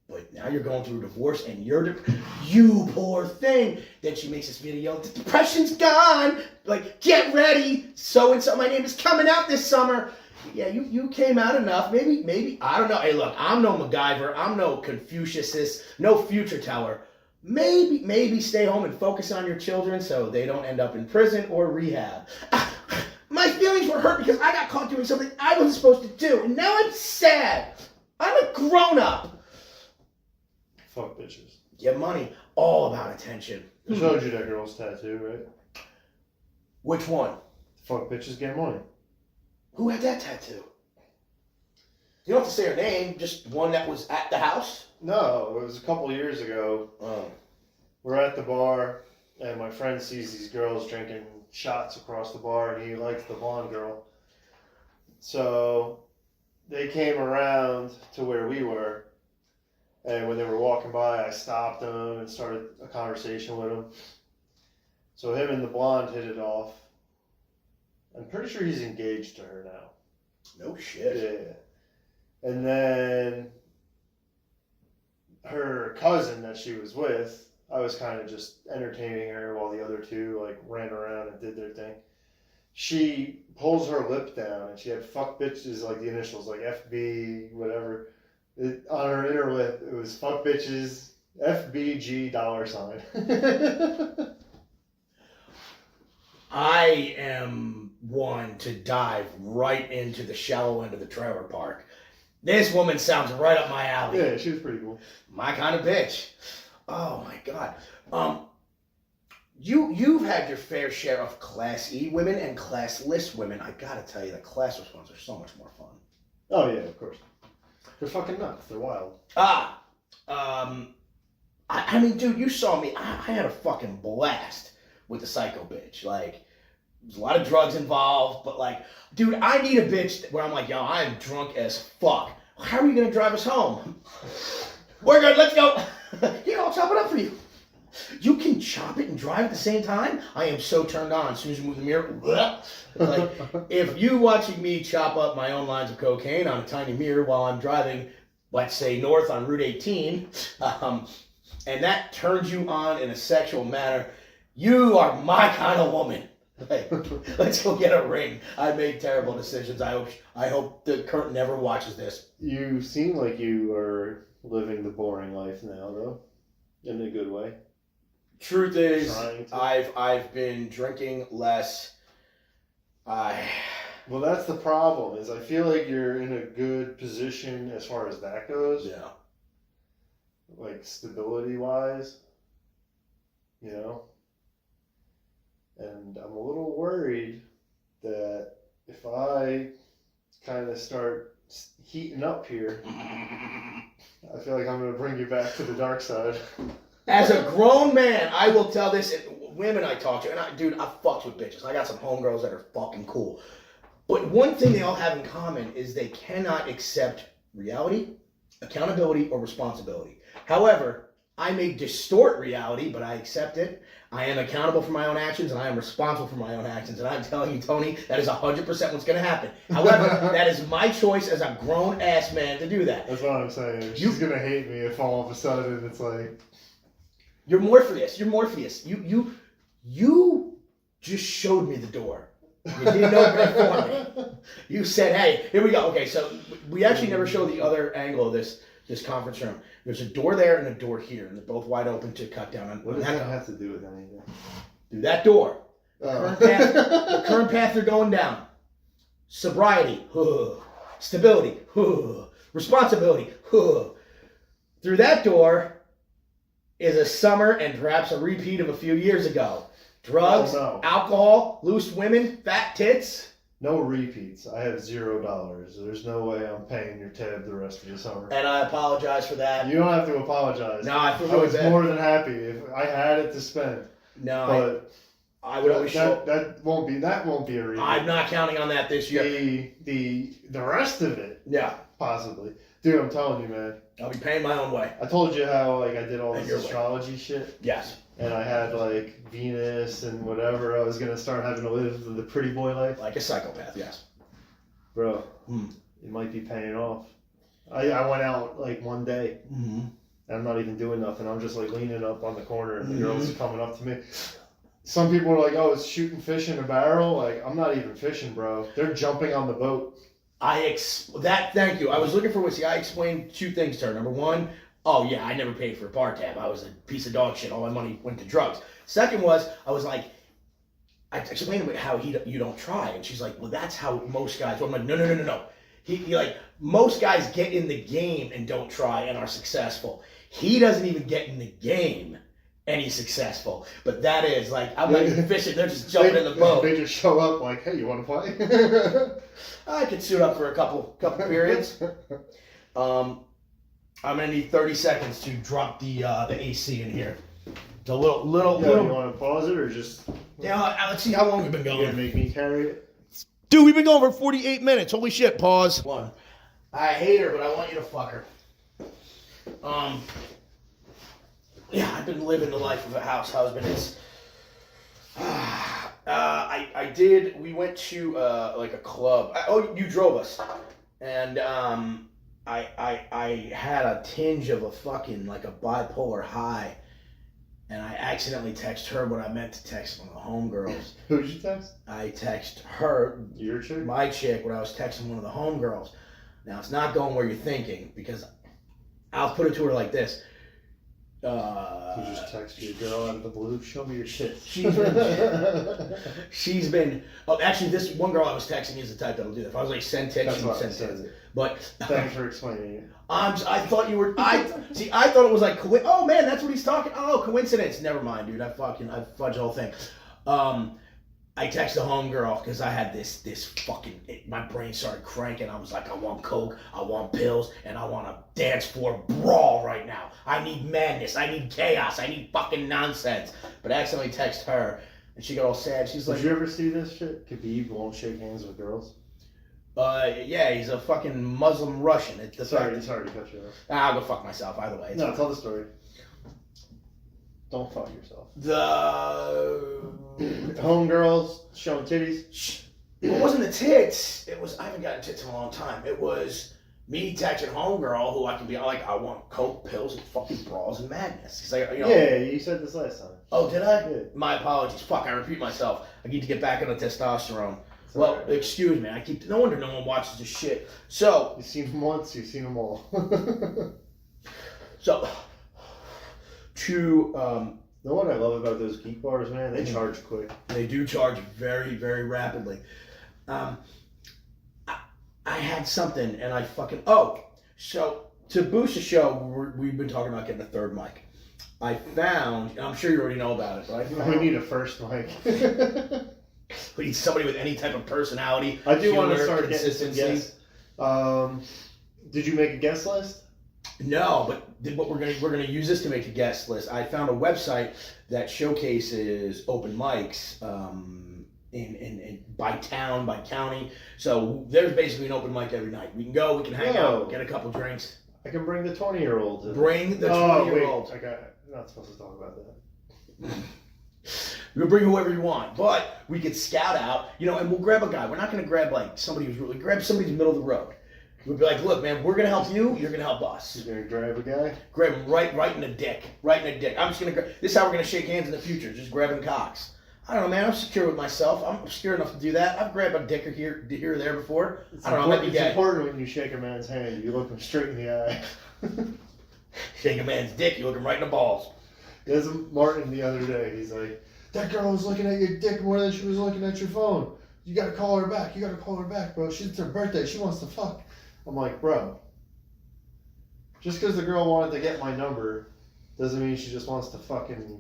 But now you're going through a divorce and you poor thing. Then she makes this video. The depression's gone. Like, get ready. So-and-so, my name is coming out this summer. Yeah, you came out enough. Maybe, I don't know. Hey, look, I'm no MacGyver. I'm no Confucius, no future teller. Maybe stay home and focus on your children so they don't end up in prison or rehab. My feelings were hurt because I got caught doing something I wasn't supposed to do. And now I'm sad. I'm a grown-up. Fuck bitches. Get money. All about attention. I showed you that girl's tattoo, right? Which one? Fuck bitches, get money. Who had that tattoo? You don't have to say her name, just one that was at the house? No, it was a couple years ago. We're at the bar, and my friend sees these girls drinking shots across the bar, and he likes the blonde girl. So they came around to where we were, and when they were walking by, I stopped them and started a conversation with them. So him and the blonde hit it off. I'm pretty sure he's engaged to her now. No shit. Yeah. And then her cousin that she was with, I was kind of just entertaining her while the other 2 like ran around and did their thing. She pulls her lip down and she had fuck bitches, like the initials, like FB, whatever. On her inner lip, it was fuck bitches, $FBG. I am one to dive right into the shallow end of the trailer park. This woman sounds right up my alley. Yeah, she was pretty cool. My kind of bitch. Oh my god. You've had your fair share of Class E women and classless women. I gotta tell you, the classless ones are so much more fun. Oh yeah, of course. They're fucking nuts. They're wild. I mean, dude, you saw me. I had a fucking blast with the psycho bitch. Like, there's a lot of drugs involved, but like, dude, I need a bitch where I'm like, yo, I am drunk as fuck. How are you gonna drive us home? We're good. Let's go. Yeah, I'll chop it up for you. You can chop it and drive at the same time? I am so turned on as soon as you move the mirror. Like, if you watching me chop up my own lines of cocaine on a tiny mirror while I'm driving, let's say north on Route 18, and that turns you on in a sexual manner, you are my kind of woman. Like, let's go get a ring. I made terrible decisions. I hope the Kurt never watches this. You seem like you are living the boring life now, though, in a good way. Truth is, Trying to. I've been drinking less. Well, that's the problem. Is I feel like you're in a good position as far as that goes. Yeah. Like stability wise, you know. And I'm a little worried that if I kind of start heating up here, I feel like I'm going to bring you back to the dark side. As a grown man, I will tell this. Women I talk to, and I fucked with bitches. I got some homegirls that are fucking cool. But one thing they all have in common is they cannot accept reality, accountability, or responsibility. However, I may distort reality, but I accept it. I am accountable for my own actions, and I am responsible for my own actions. And I'm telling you, Tony, that is 100% what's going to happen. However, that is my choice as a grown-ass man to do that. That's what I'm saying. She's going to hate me if all of a sudden it's like... You're Morpheus. You're Morpheus. You just showed me the door. You didn't open it for me. You said, hey, here we go. Okay, so we actually never showed the other angle of this conference room. There's a door there and a door here, and they're both wide open to cut down on. What does that have to do with anything? Through that door. Oh. The current path they're going down. Sobriety. Stability. Responsibility. Through that door is a summer and perhaps a repeat of a few years ago. Drugs, alcohol, loose women, fat tits. No repeats. I have $0. There's no way I'm paying your tab the rest of the summer. And I apologize for that. You don't have to apologize. No, I feel I was bad. more than happy if I had it to spend. No, But I would always show. that won't be a repeat. I'm not counting on that this year. The rest of it, Yeah, possibly. Dude, I'm telling you, man. I'll be paying my own way. I told you how like I did all And this your way. astrology shit. Yes, And I had like Venus and whatever. I was gonna start having to live the pretty boy life. like a psychopath. Yes. Bro, Hmm. it might be paying off. I went out like one day. Mm-hmm. I'm not even doing nothing. I'm just like leaning up on the corner and the Mhm. girls are coming up to me. Some people are like, oh, it's shooting fish in a barrel. Like, I'm not even fishing, bro. They're jumping on the boat. Thank you. I was looking for whiskey. I explained two things to her. Number one, oh yeah, I never paid for a bar tab. I was a piece of dog shit. All my money went to drugs. Second was, I was like, I explained to her how you don't try. And she's like, well, that's how most guys. Well, I'm like, no. He like, most guys get in the game and don't try and are successful. He doesn't even get in the game and he's successful. But that is like, I'm not even fishing. They're just jumping in the boat. They just show up like, hey, you want to play? I could suit up for a couple periods. I'm gonna need 30 seconds to drop the AC in here. It's a little. You want to pause it or just? Yeah, let's see how long we've been You gonna going. make me carry it? Dude, we've been going for 48 minutes. Holy shit! Pause. One. I hate her, but I want you to fuck her. Yeah, I've been living the life of a house husband. It's. I did. We went to like a club. You drove us, and I had a tinge of a fucking like a bipolar high, and I accidentally texted her what I meant to text one of the homegirls. Who'd you text? I text her, Your chick? my chick, what I was texting one of the homegirls. Now it's not going where you're thinking because I'll put it to her like this. You just text your girl out of the blue. Show me your shit. She's been. Oh, actually, this one girl I was texting is the type that'll do that. If I was like send text, she would send text. But thanks for explaining it. I thought you were. I thought it was like. Oh man, that's what he's talking. Oh, coincidence. Never mind, dude. I fudged the whole thing. I texted a homegirl because I had this fucking. My brain started cranking. I was like, I want coke, I want pills, and I want a dance floor brawl right now. I need madness. I need chaos. I need fucking nonsense. But I accidentally texted her, and she got all sad. She's like, "Did you ever see this shit? Khabib won't shake hands with girls." Yeah, he's a fucking Muslim Russian. Sorry to cut you off. I'll go fuck myself either way. No, tell the story. Don't fuck yourself. The homegirls showing titties. It wasn't the tits. It was I haven't gotten tits in a long time. It was me texting homegirl who I can be like, I want coke, pills, and fucking brawls and madness. Cause yeah, you said this last time. Oh, did I? Yeah. My apologies. Fuck, I repeat myself. I need to get back on the testosterone. Well, right. Excuse me. No wonder no one watches this shit. So you've seen them once, you've seen them all. So to know what I love about those geek bars, man? They charge quick. They do charge very, very rapidly. I had something and I fucking so to boost the show, we've been talking about getting a third mic. I found, and I'm sure you already know about it, but I found we need a first mic. We need somebody with any type of personality. I do want to start getting some guests. Did you make a guest list? No, but what we're gonna use this to make a guest list. I found a website that showcases open mics in by town, by county. So there's basically an open mic every night. We can go, we can hang out, get a couple drinks. I can bring the 20-year-old. Bring the 20-year-old. I'm not supposed to talk about that. You can bring whoever you want, but we could scout out, and we'll grab a guy. We're not gonna grab like somebody who's really grab somebody in the middle of the road. We'd be like, look, man, we're gonna help you. You're gonna help us. You're gonna grab a guy. Grab him right in the dick. Right in the dick. I'm just gonna. This is how we're gonna shake hands in the future. Just grabbing cocks. I don't know, man. I'm secure with myself. I'm secure enough to do that. I've grabbed a dick here or there before. I don't know. It's important when you shake a man's hand. You look him straight in the eye. Shake a man's dick. You look him right in the balls. There's Martin the other day. He's like, that girl was looking at your dick more than she was looking at your phone. You gotta call her back. Bro. It's her birthday. She wants to fuck. I'm like, bro, just because the girl wanted to get my number doesn't mean she just wants to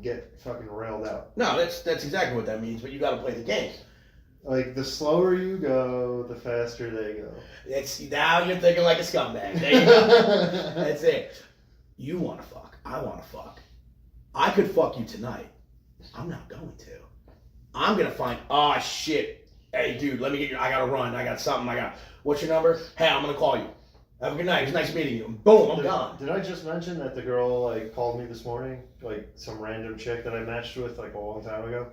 get railed out. No, that's exactly what that means, but you got to play the game. Like, the slower you go, the faster they go. Now you're thinking like a scumbag. There you go. That's it. You want to fuck. I want to fuck. I could fuck you tonight. I'm not going to. I'm going to find, oh, shit. Hey, dude, let me get I got to run. I got something. What's your number? Hey, I'm going to call you. Have a good night. It was nice meeting you. Boom, I'm gone. Did I just mention that the girl called me this morning? Some random chick that I matched with a long time ago?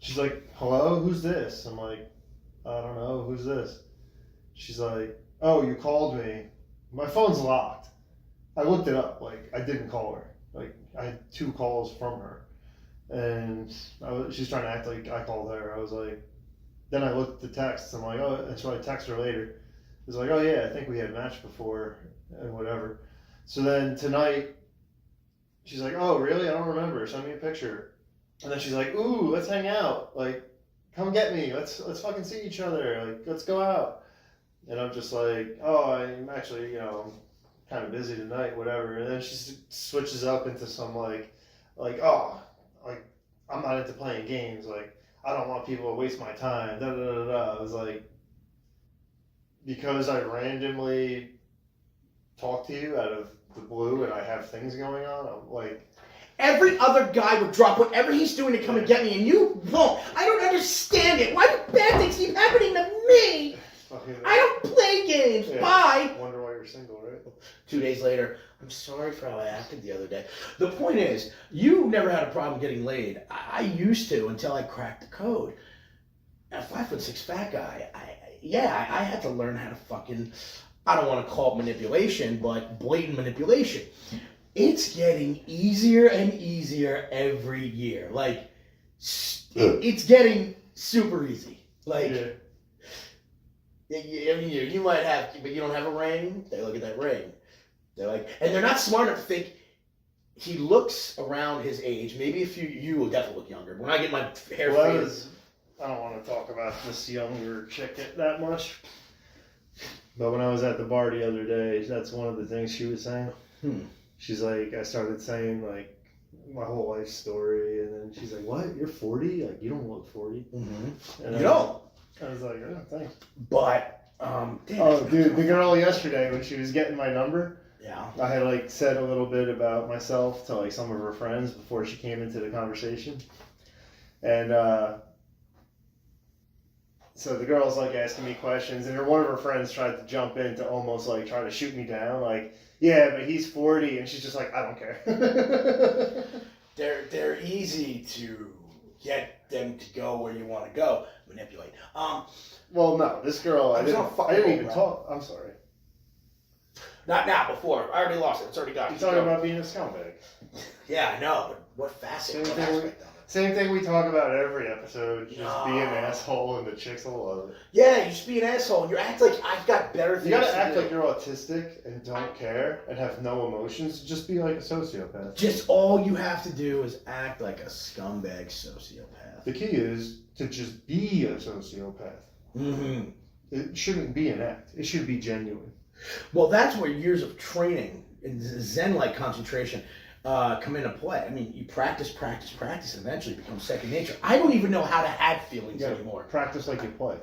She's like, hello, who's this? I'm like, I don't know, who's this? She's like, oh, you called me. My phone's locked. I looked it up. I didn't call her. I had 2 calls from her. And she's trying to act like I called her. I was like, then I looked at the texts. I'm like, oh, and so I text her later. It's like, oh yeah, I think we had matched before and whatever. So then tonight, she's like, oh really? I don't remember. Send me a picture. And then she's like, ooh, let's hang out. Come get me. Let's fucking see each other. Let's go out. And I'm just like, oh, I'm actually, I'm kind of busy tonight, whatever. And then she switches up into some I'm not into playing games. I don't want people to waste my time. Da da da da. I was like, because I randomly talk to you out of the blue and I have things going on, I'm like... Every other guy would drop whatever he's doing to come and get me, and you won't. I don't understand it. Why do bad things keep happening to me? I don't play games. Yeah. Bye. Wonder why you're single, right? 2 days later, I'm sorry for how I acted the other day. The point is, you never had a problem getting laid. I used to until I cracked the code. A 5'6" fat guy, I had to learn how to fucking, I don't want to call it manipulation, but blatant manipulation. It's getting easier and easier every year. It's getting super easy. You might have, but you don't have a ring. They look at that ring. They're like, and they're not smart enough to think he looks around his age. Maybe if you will definitely look younger. When I get my hair Well, faded, I don't want to talk about this younger chick that much. But when I was at the bar the other day, that's one of the things she was saying. She's like, I started saying like my whole life story, and then she's like, "What? You're 40? Like you don't look 40." Mm-hmm. And You don't. I was like, "Oh, thanks." But Dude, the girl yesterday when she was getting my number, yeah. I had like said a little bit about myself to like some of her friends before she came into the conversation, and so the girl's like asking me questions, and one of her friends tried to jump in to almost like try to shoot me down, like, yeah, but he's 40, and she's just like, I don't care. They're easy to get them to go where you want to go, manipulate. Well, no, this girl, I I was on didn't fucking even roll, talk. I'm sorry. Not now, before. I already lost it. It's already gone. You're talking about being a scumbag. Yeah, I know, but what facet, Same what thing aspect of it? Same thing we talk about every episode. Just No. be an asshole, and the chicks will love it. Yeah, you just be an asshole, and you act like I've got better things You gotta to act do. like you're autistic and don't care and have no emotions. Just be like a sociopath. Just all you have to do is act like a scumbag sociopath. The key is to just be a sociopath. Mm-hmm. It shouldn't be an act. It should be genuine. Well, that's where years of training and Zen-like concentration come into play. I mean, you practice, and eventually it becomes second nature. I don't even know how to have feelings You anymore. practice like you play.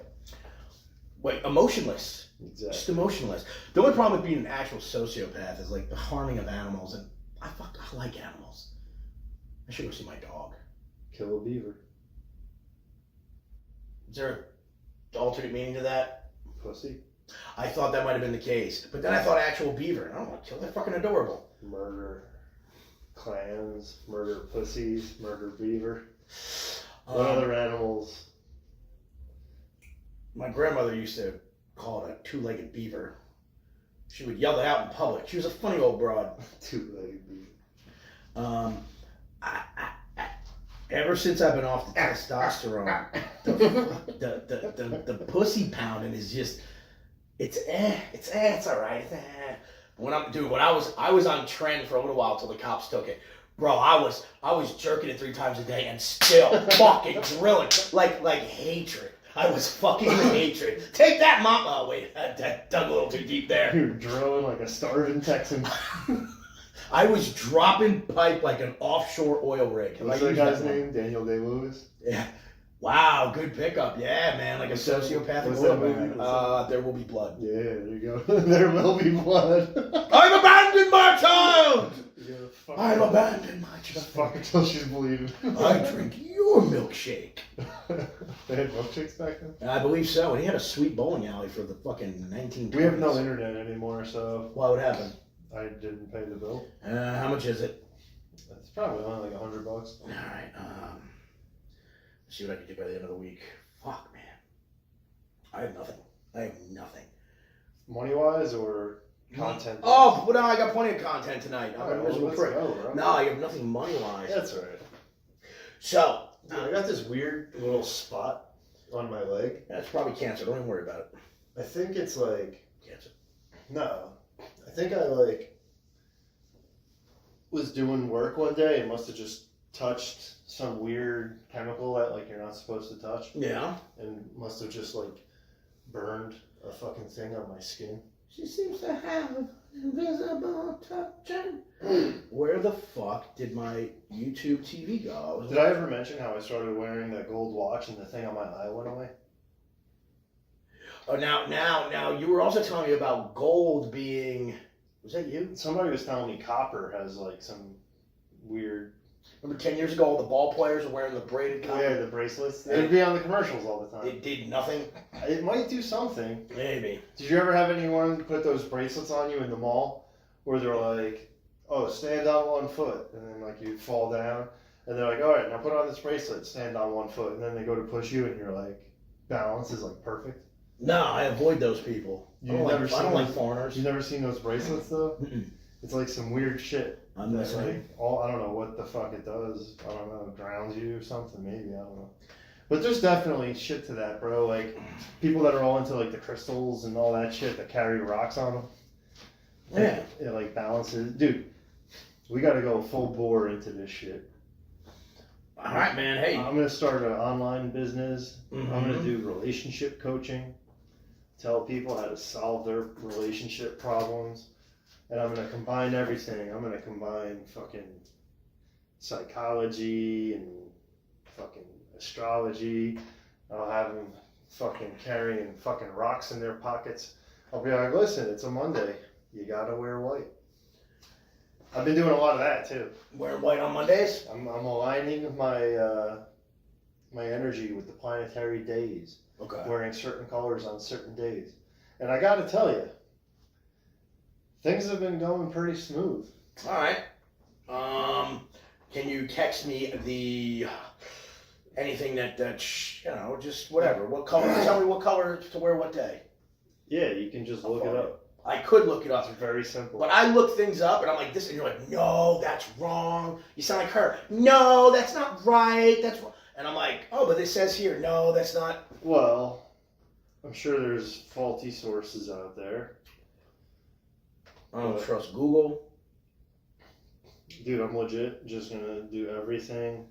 Wait, emotionless. Exactly. Just emotionless. The only problem with being an actual sociopath is like the harming of animals, and I like animals. I should go see my dog. Kill a beaver. Is there an alternate meaning to that? Pussy. I thought that might have been the case, but then I thought actual beaver. I don't want to kill. They're fucking adorable. Murder clans. Murder pussies. Murder beaver. What other animals? My grandmother used to call it a two-legged beaver. She would yell it out in public. She was a funny old broad. Two-legged beaver. Ever since I've been off the testosterone, the pussy pounding is just it's all right. When I was on trend for a little while till the cops took it. Bro, I was jerking it 3 times a day and still fucking drilling like hatred. I was fucking hatred. Take that, mom. Oh wait, that dug a little too deep there. You're drilling like a starving Texan. I was dropping pipe like an offshore oil rig. What's that guy's name? Daniel Day-Lewis? Yeah. Wow, good pickup. Yeah, man, like a sociopathic What's that oil movie? man. There Will Be Blood. Yeah, there you go. There will be blood. I've abandoned my child! Yeah, fuck I've her. abandoned my child. Fuck her till she's bleeding. I drink your milkshake. They had milkshakes back then? I believe so, and he had a sweet bowling alley for the fucking 1920s. We have no internet anymore, so What would happen? I didn't pay the bill. How much is it? It's probably only like $100. Alright, see what I can do by the end of the week. Fuck, man. I have nothing. Money-wise or content? Oh, but no, I got plenty of content tonight. I'm a Alright, miserable let's prick. go, bro. No, I have nothing money-wise. That's alright. So, Dude, I got this weird little spot on my leg. that's probably cancer. Don't even worry about it. I think it's like... Cancer. No. I think I like was doing work one day and must have just touched some weird chemical that like you're not supposed to touch, Yeah. and must have just like burned a fucking thing on my skin. She seems to have invisible touching. Where the fuck did my YouTube TV go? Did I ever mention how I started wearing that gold watch and the thing on my eye went away? Oh, now, you were also telling me about gold being... Was that you? Somebody was telling me copper has like some weird... Remember 10 years ago, all the ball players were wearing the braided copper? Yeah, the bracelets. They'd be on the commercials all the time. It did nothing? It might do something. Maybe. Did you ever have anyone put those bracelets on you in the mall where they're like, oh, stand on one foot, and then like you fall down, and they're like, all right, now put on this bracelet, stand on one foot, and then they go to push you, and you're like, balance is like perfect. No, I avoid those people. I don't like foreigners. You've never seen those bracelets though? Mm-mm. It's like some weird shit. I'm That, listening. I don't know what the fuck it does. I don't know, drowns you or something, maybe, I don't know. But there's definitely shit to that, bro. Like, people that are all into, like, the crystals and all that shit that carry rocks on them. Yeah. It, like, balances. Dude, we got to go full bore into this shit. All right, man. Hey. I'm gonna start an online business. Mhm. I'm gonna do relationship coaching. Tell people how to solve their relationship problems. And I'm gonna combine everything. I'm gonna combine fucking psychology and fucking astrology. I'll have them fucking carrying fucking rocks in their pockets. I'll be like, listen, it's a Monday. You gotta wear white. I've been doing a lot of that too. Wearing white on Mondays? I'm aligning my my energy with the planetary days. Okay. Wearing certain colors on certain days. And I gotta tell you, things have been going pretty smooth. All right. Can you text me anything that just whatever. What color? Tell me what color to wear what day. Yeah, you can just look it up. I could look it up. It's very simple. But I look things up and I'm like this, and you're like, no, that's wrong. You sound like her. No, that's not right. That's wrong. And I'm like, oh, but it says here, no, that's not. Well, I'm sure there's faulty sources out there. I don't trust Google. Dude, I'm legit just gonna do everything.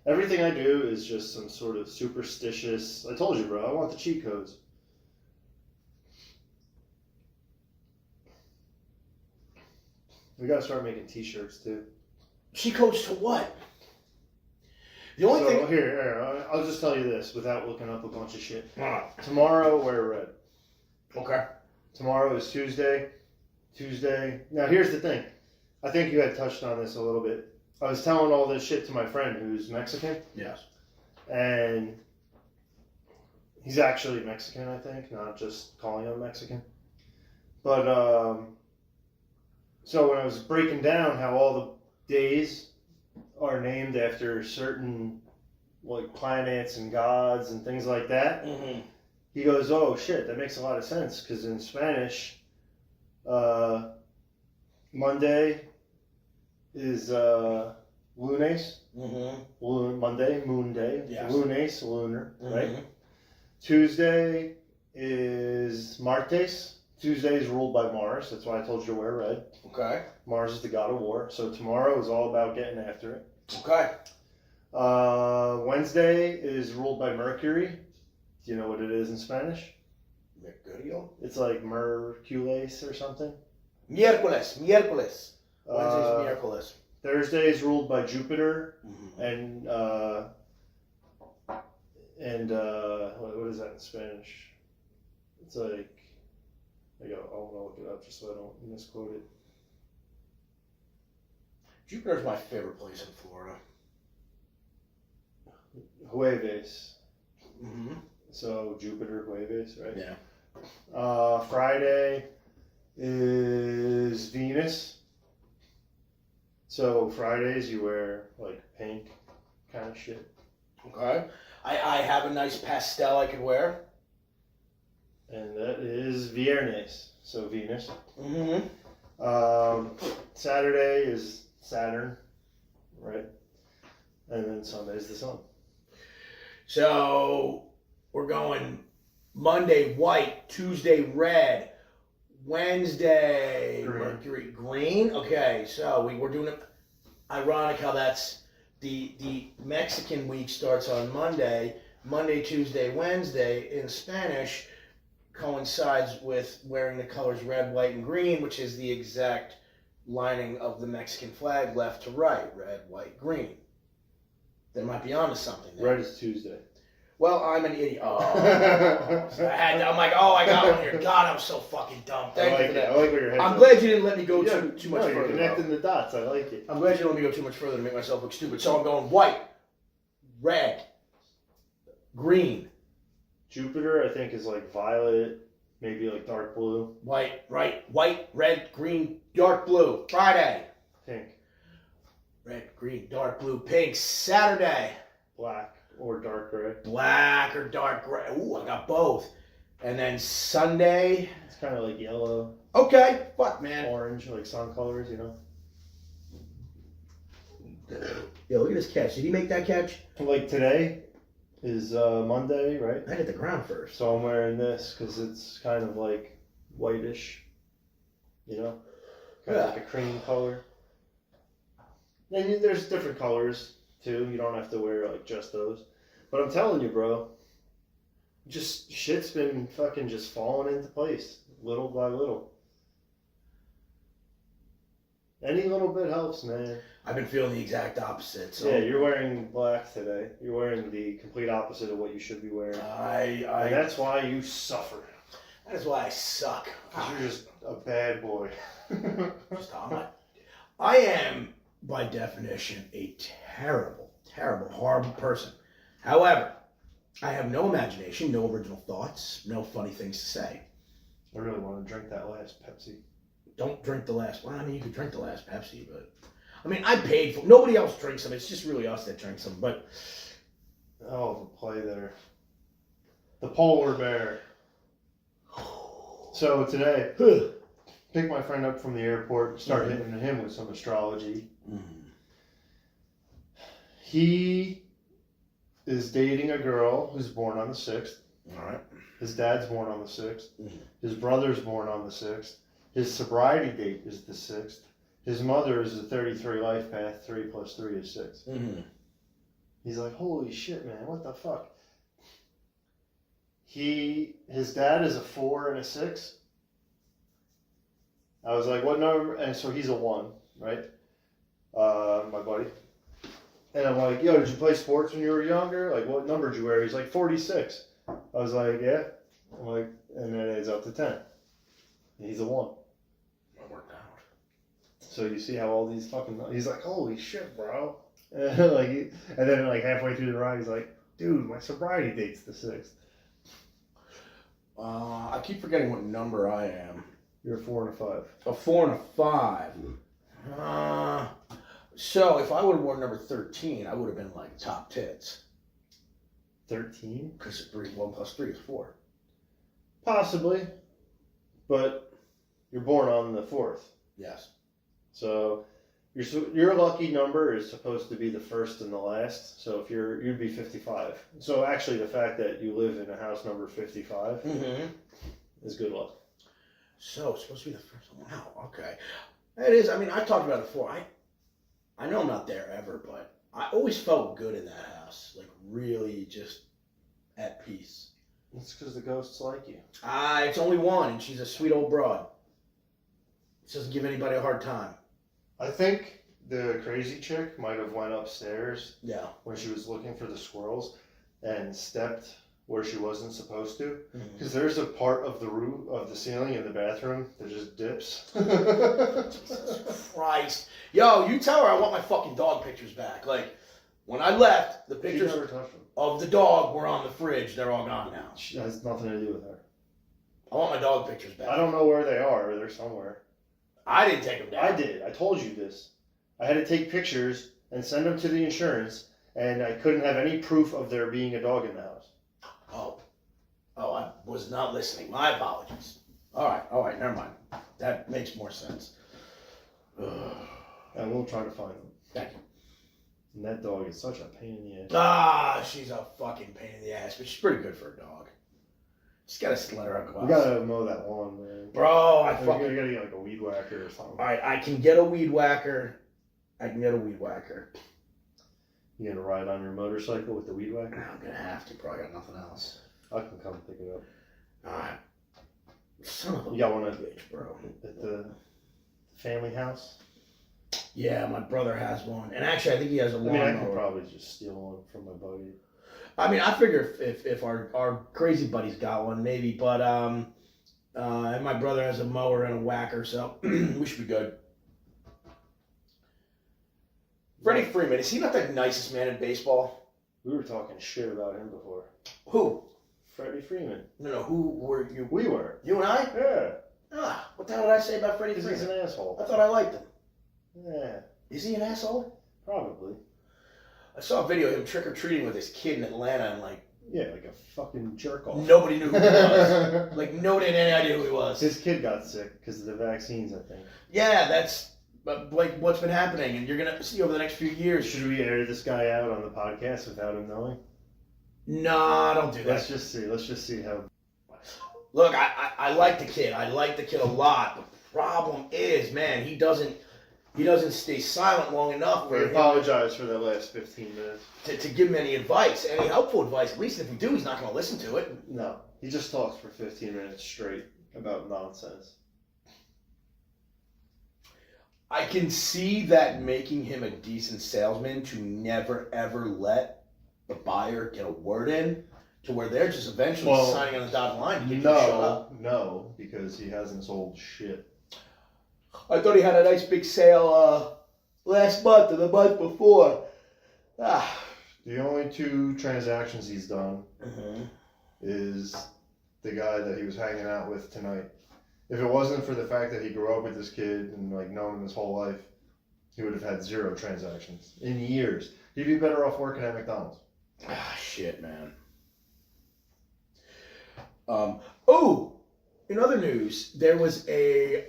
Everything I do is just some sort of superstitious. I told you, bro, I want the cheat codes. We gotta start making t-shirts too. Cheat codes to what? The only thing. Here, I'll just tell you this without looking up a bunch of shit. Alright. Tomorrow, wear red. Okay. Tomorrow is Tuesday. Now, here's the thing. I think you had touched on this a little bit. I was telling all this shit to my friend who's Mexican. Yes. And he's actually Mexican, I think, not just calling him Mexican. But, so when I was breaking down how all the days are named after certain, like, planets and gods and things like that, Mm-hmm. he goes, oh, shit, that makes a lot of sense, because in Spanish, Monday is lunes, Mm-hmm. Monday, moon day, Yes. lunes, lunar, right? Mm-hmm. Tuesday is Martes. Tuesday is ruled by Mars. That's why I told you to wear red. Okay. Mars is the god of war. So tomorrow is all about getting after it. Okay. Wednesday is ruled by Mercury. Do you know what it is in Spanish? Mercurio. It's like Mercules or something. Miércoles. Wednesday's Uh, miércoles. Thursday is ruled by Jupiter Mm-hmm. and what is that in Spanish? It's like I want to look it up just so I don't misquote it. Jupiter's my favorite place in Florida. Jueves. Mm-hmm. So Jupiter, Jueves, right? Yeah. Friday is Venus. So Fridays you wear like pink kind of shit. Okay. I have a nice pastel I could wear. And that is Viernes, so Venus. Mm-hmm. Saturday is Saturn, right? And then Sunday is the sun. So we're going Monday white, Tuesday red, Wednesday Green. Mercury green. Okay, so we're doing it. Ironic how that's the Mexican week starts on Monday. Monday, Tuesday, Wednesday in Spanish coincides with wearing the colors red, white, and green, which is the exact lining of the Mexican flag left to right. Red, white, green. They might be onto something there. Red is Tuesday. Well, I'm an idiot. Oh. I'm like, oh, I got one here. God, I'm so fucking dumb. Thank you for that. I like where your head's I'm at. glad you didn't let me go Yeah, too much You're further. connecting the dots. I like it. I'm glad you didn't let me go too much further to make myself look stupid. So I'm going white, red, green. Jupiter, I think, is like violet, maybe like dark blue, White, right, white, red, green, dark blue. Friday. pink, Red, green, dark blue, pink. Saturday. black, or dark gray. Black or dark gray. Ooh, I got both. And then Sunday. It's kind of like yellow, Okay, fuck, man. orange, like sun colors, you know? Yo, look at this catch. Did he make that catch? Like today is Monday, right? I hit the ground first. So I'm wearing this because it's kind of like whitish, you know? Kind of Yeah. like a cream color. And there's different colors too. You don't have to wear like just those. But I'm telling you, bro, just shit's been fucking just falling into place little by little. Any little bit helps, man. I've been feeling the exact opposite. So Yeah, you're wearing black today. You're wearing the complete opposite of what you should be wearing. And that's why you suffer. That is why I suck. Because you're just a bad boy. I am, by definition, a terrible, terrible, horrible person. However, I have no imagination, no original thoughts, no funny things to say. I really want to drink that last Pepsi. Don't drink the last one. I mean, you could drink the last Pepsi, but I mean, I paid for. Nobody else drinks them. It's just really us that drinks them. But oh, the play there. The polar bear. So today, pick my friend up from the airport. Start hitting him with some astrology. He is dating a girl who's born on the 6th. All right. His dad's born on the 6th. His brother's born on the 6th. His sobriety date is the 6th. His mother is a 33 life path. 3 plus 3 is 6. He's like, holy shit, man, what the fuck? His dad is a 4 and a 6. I was like, what number? And so he's a 1, right? My buddy. And I'm like, yo, did you play sports when you were younger? Like, what number did you wear? He's like, 46. I was like, yeah. I'm like, and then it adds up to 10. And he's a 1. That worked out. So you see how all these fucking, he's like, holy shit, bro. And then like halfway through the ride, he's like, dude, my sobriety date's the 6th. I keep forgetting what number I am. You're a 4 and a 5. A 4 and a 5. So if I would have worn number 13, I would have been like top tits. 13? Because 1 plus 3 is 4. Possibly. But you're born on the 4th. Yes. So your lucky number is supposed to be the first and the last. So if you'd be 55. So actually the fact that you live in a house number 55 is good luck. So it's supposed to be the first one. Wow, okay. It is. I mean, I've talked about it before. I know I'm not there ever, but I always felt good in that house. Like, really just at peace. It's because the ghosts like you. It's only one, and she's a sweet old broad. She doesn't give anybody a hard time. I think the crazy chick might have went upstairs Yeah. when she was looking for the squirrels and stepped where she wasn't supposed to. Because there's a part of the roof of the ceiling in the bathroom that just dips. Jesus Christ. Yo, you tell her I want my fucking dog pictures back. Like, when I left, the She pictures never touched them. of the dog were on the fridge. They're all gone now. She has nothing to do with her. I want my dog pictures back. I don't know where they are. They're somewhere. I didn't take them down. I did. I told you this. I had to take pictures and send them to the insurance, and I couldn't have any proof of there being a dog in the house. Oh, I was not listening. My apologies. All right, never mind. That makes more sense. And we'll try to find them. Thank you. And that dog is such a pain in the ass. She's a fucking pain in the ass, but she's pretty good for a dog. Just gotta let her out. We gotta mow that lawn, man. Bro, You gotta get like a weed whacker or something. Alright, I can get a weed whacker. You gonna ride on your motorcycle with the weed whacker? I'm gonna have to, bro. I got nothing else. I can come pick it up. Alright. Son of a You got one bitch, bro. at the family house? Yeah, my brother has one. And actually, I think he has a lawnmower. I could probably just steal one from my buddy. I mean, I figure if our crazy buddy's got one, maybe. But and my brother has a mower and a whacker, so we should be good. Freddie Freeman, is he not the nicest man in baseball? We were talking shit about him before. Who? Freddie Freeman. No, who were you? We were. You and I? Yeah. What the hell did I say about Freddie Because he's Freeman? an asshole. I thought I liked him. Yeah, Is he an asshole? probably. I saw a video of him trick-or-treating with his kid in Atlanta, and like a fucking jerk off. nobody knew who he was. Like nobody had any idea who he was. His kid got sick because of the vaccines, I think. Yeah, that's like what's been happening, and you're gonna see over the next few years. Should we air this guy out on the podcast without him knowing? Nah, don't do that. Let's just see how. Look, I like the kid. I like the kid a lot. The problem is, man, he doesn't. he doesn't stay silent long enough We for him apologize for the last 15 minutes. to give him any advice, any helpful advice. At least if we do, he's not going to listen to it. No, he just talks for 15 minutes straight about nonsense. I can see that making him a decent salesman to never ever let the buyer get a word in, to where they're just eventually Well, signing on the dotted line to get you to shut up. No, because he hasn't sold shit. I thought he had a nice big sale last month or the month before. The only 2 transactions he's done Mm-hmm. is the guy that he was hanging out with tonight. If it wasn't for the fact that he grew up with this kid and like known him his whole life, he would have had 0 transactions in years. He'd be better off working at McDonald's. Shit, man. In other news, there was a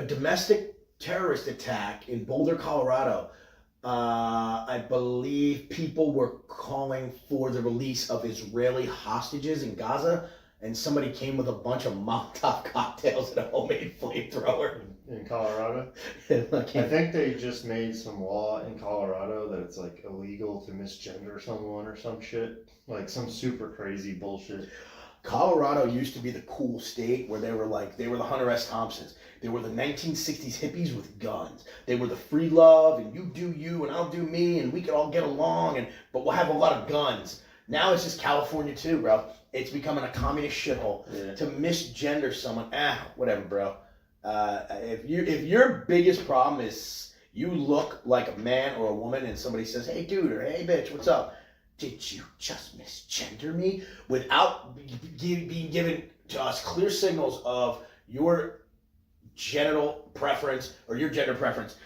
domestic terrorist attack in Boulder, Colorado. I believe people were calling for the release of Israeli hostages in Gaza, and somebody came with a bunch of Molotov cocktails and a homemade flamethrower. In Colorado? Like, I think they just made some law in Colorado that it's like illegal to misgender someone or some shit. Like some super crazy bullshit. Colorado used to be the cool state where they were the Hunter S. Thompsons. They were the 1960s hippies with guns. They were the free love and you do you and I'll do me and we could all get along but we'll have a lot of guns. Now it's just California too, bro. It's becoming a communist shithole. Yeah. To misgender someone, whatever, bro. If your biggest problem is you look like a man or a woman and somebody says, hey dude or hey bitch, what's up? Did you just misgender me? Without being given to us clear signals of your genital preference or your gender preference,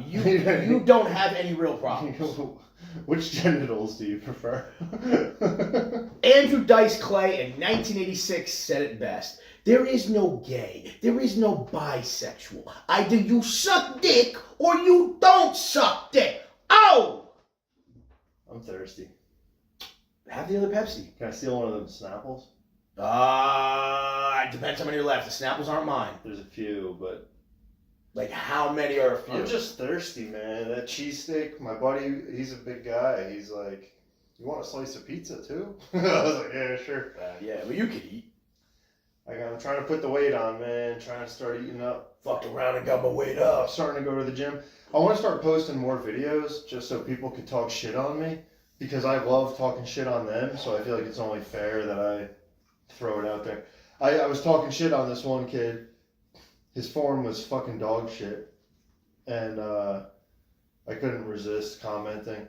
you don't have any real problems. Which genitals do you prefer? Andrew Dice Clay in 1986 said it best. There is no gay. There is no bisexual. Either you suck dick or you don't suck dick. Oh! I'm thirsty. Have the other Pepsi. Can I steal one of them Snapples? It depends how many are left. The Snapples aren't mine. There's a few, but Like, how many are a few? I'm just thirsty, man. That cheesesteak, my buddy, he's a big guy. He's like, you want a slice of pizza too? I was like, yeah, sure. Yeah, but you could eat. I'm trying to put the weight on, man. Trying to start eating up. Fucked around and got my weight I'm up. starting to go to the gym. I want to start posting more videos just so people can talk shit on me. Because I love talking shit on them, so I feel like it's only fair that I throw it out there. I was talking shit on this one kid. His form was fucking dog shit. And I couldn't resist commenting.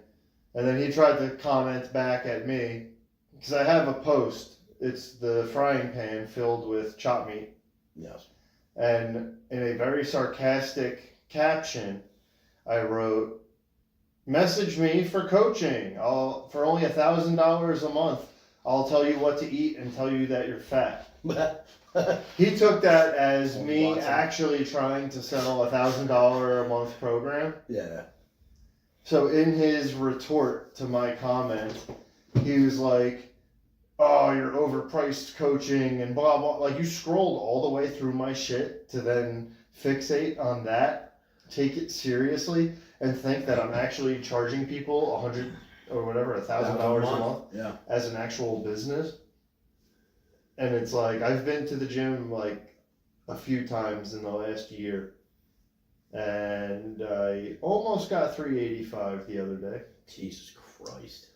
And then he tried to comment back at me. Because I have a post. It's the frying pan filled with chopped meat. Yes. And in a very sarcastic caption, I wrote, message me for coaching. For only $1,000 a month, I'll tell you what to eat and tell you that you're fat. He took that as me actually trying to sell $1,000 a month program. Yeah. So in his retort to my comment, he was like, oh, you're overpriced coaching and blah, blah. Like, you scrolled all the way through my shit to then fixate on that, take it seriously, and think that I'm actually charging people $100 or whatever, $1,000 a month as an actual business. And it's like, I've been to the gym like a few times in the last year, and I almost got $385 the other day. Jesus Christ.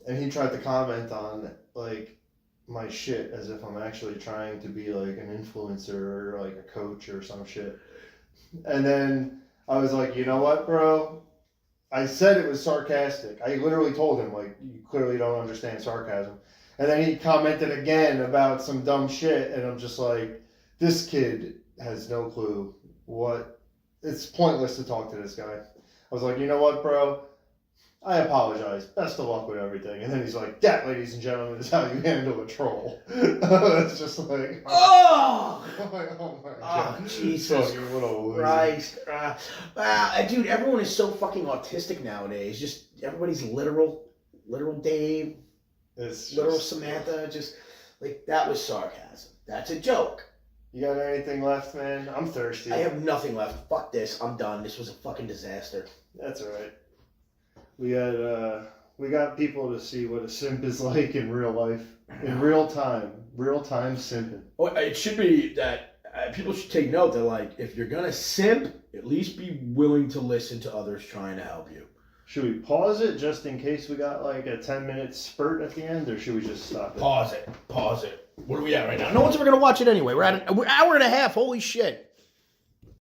And he tried to comment on like my shit as if I'm actually trying to be like an influencer or like a coach or some shit. And then I was like, you know what, bro? I said it was sarcastic. I literally told him, like, you clearly don't understand sarcasm. And then he commented again about some dumb shit, and I'm just like, this kid has no clue what. It's pointless to talk to this guy. I was like, you know what, bro? I apologize. Best of luck with everything. And then he's like, that, ladies and gentlemen, is how you handle a troll. It's just like, oh! I'm like, oh my god. Oh, Jesus Fucking what a loser. Christ. Dude, everyone is so fucking autistic nowadays. Just everybody's literal Dave, It's literal just, Samantha. Just like, that was sarcasm. That's a joke. You got anything left, man? I'm thirsty. I have nothing left. Fuck this. I'm done. This was a fucking disaster. That's all right. We got people to see what a simp is like in real life, in real time simping. Well, it should be that people should take note that, like, if you're gonna simp, at least be willing to listen to others trying to help you. Should we pause it just in case we got like a 10-minute spurt at the end, or should we just stop it? Pause it. What are we at right now? No one's ever gonna watch it anyway. We're at an hour and a half. Holy shit.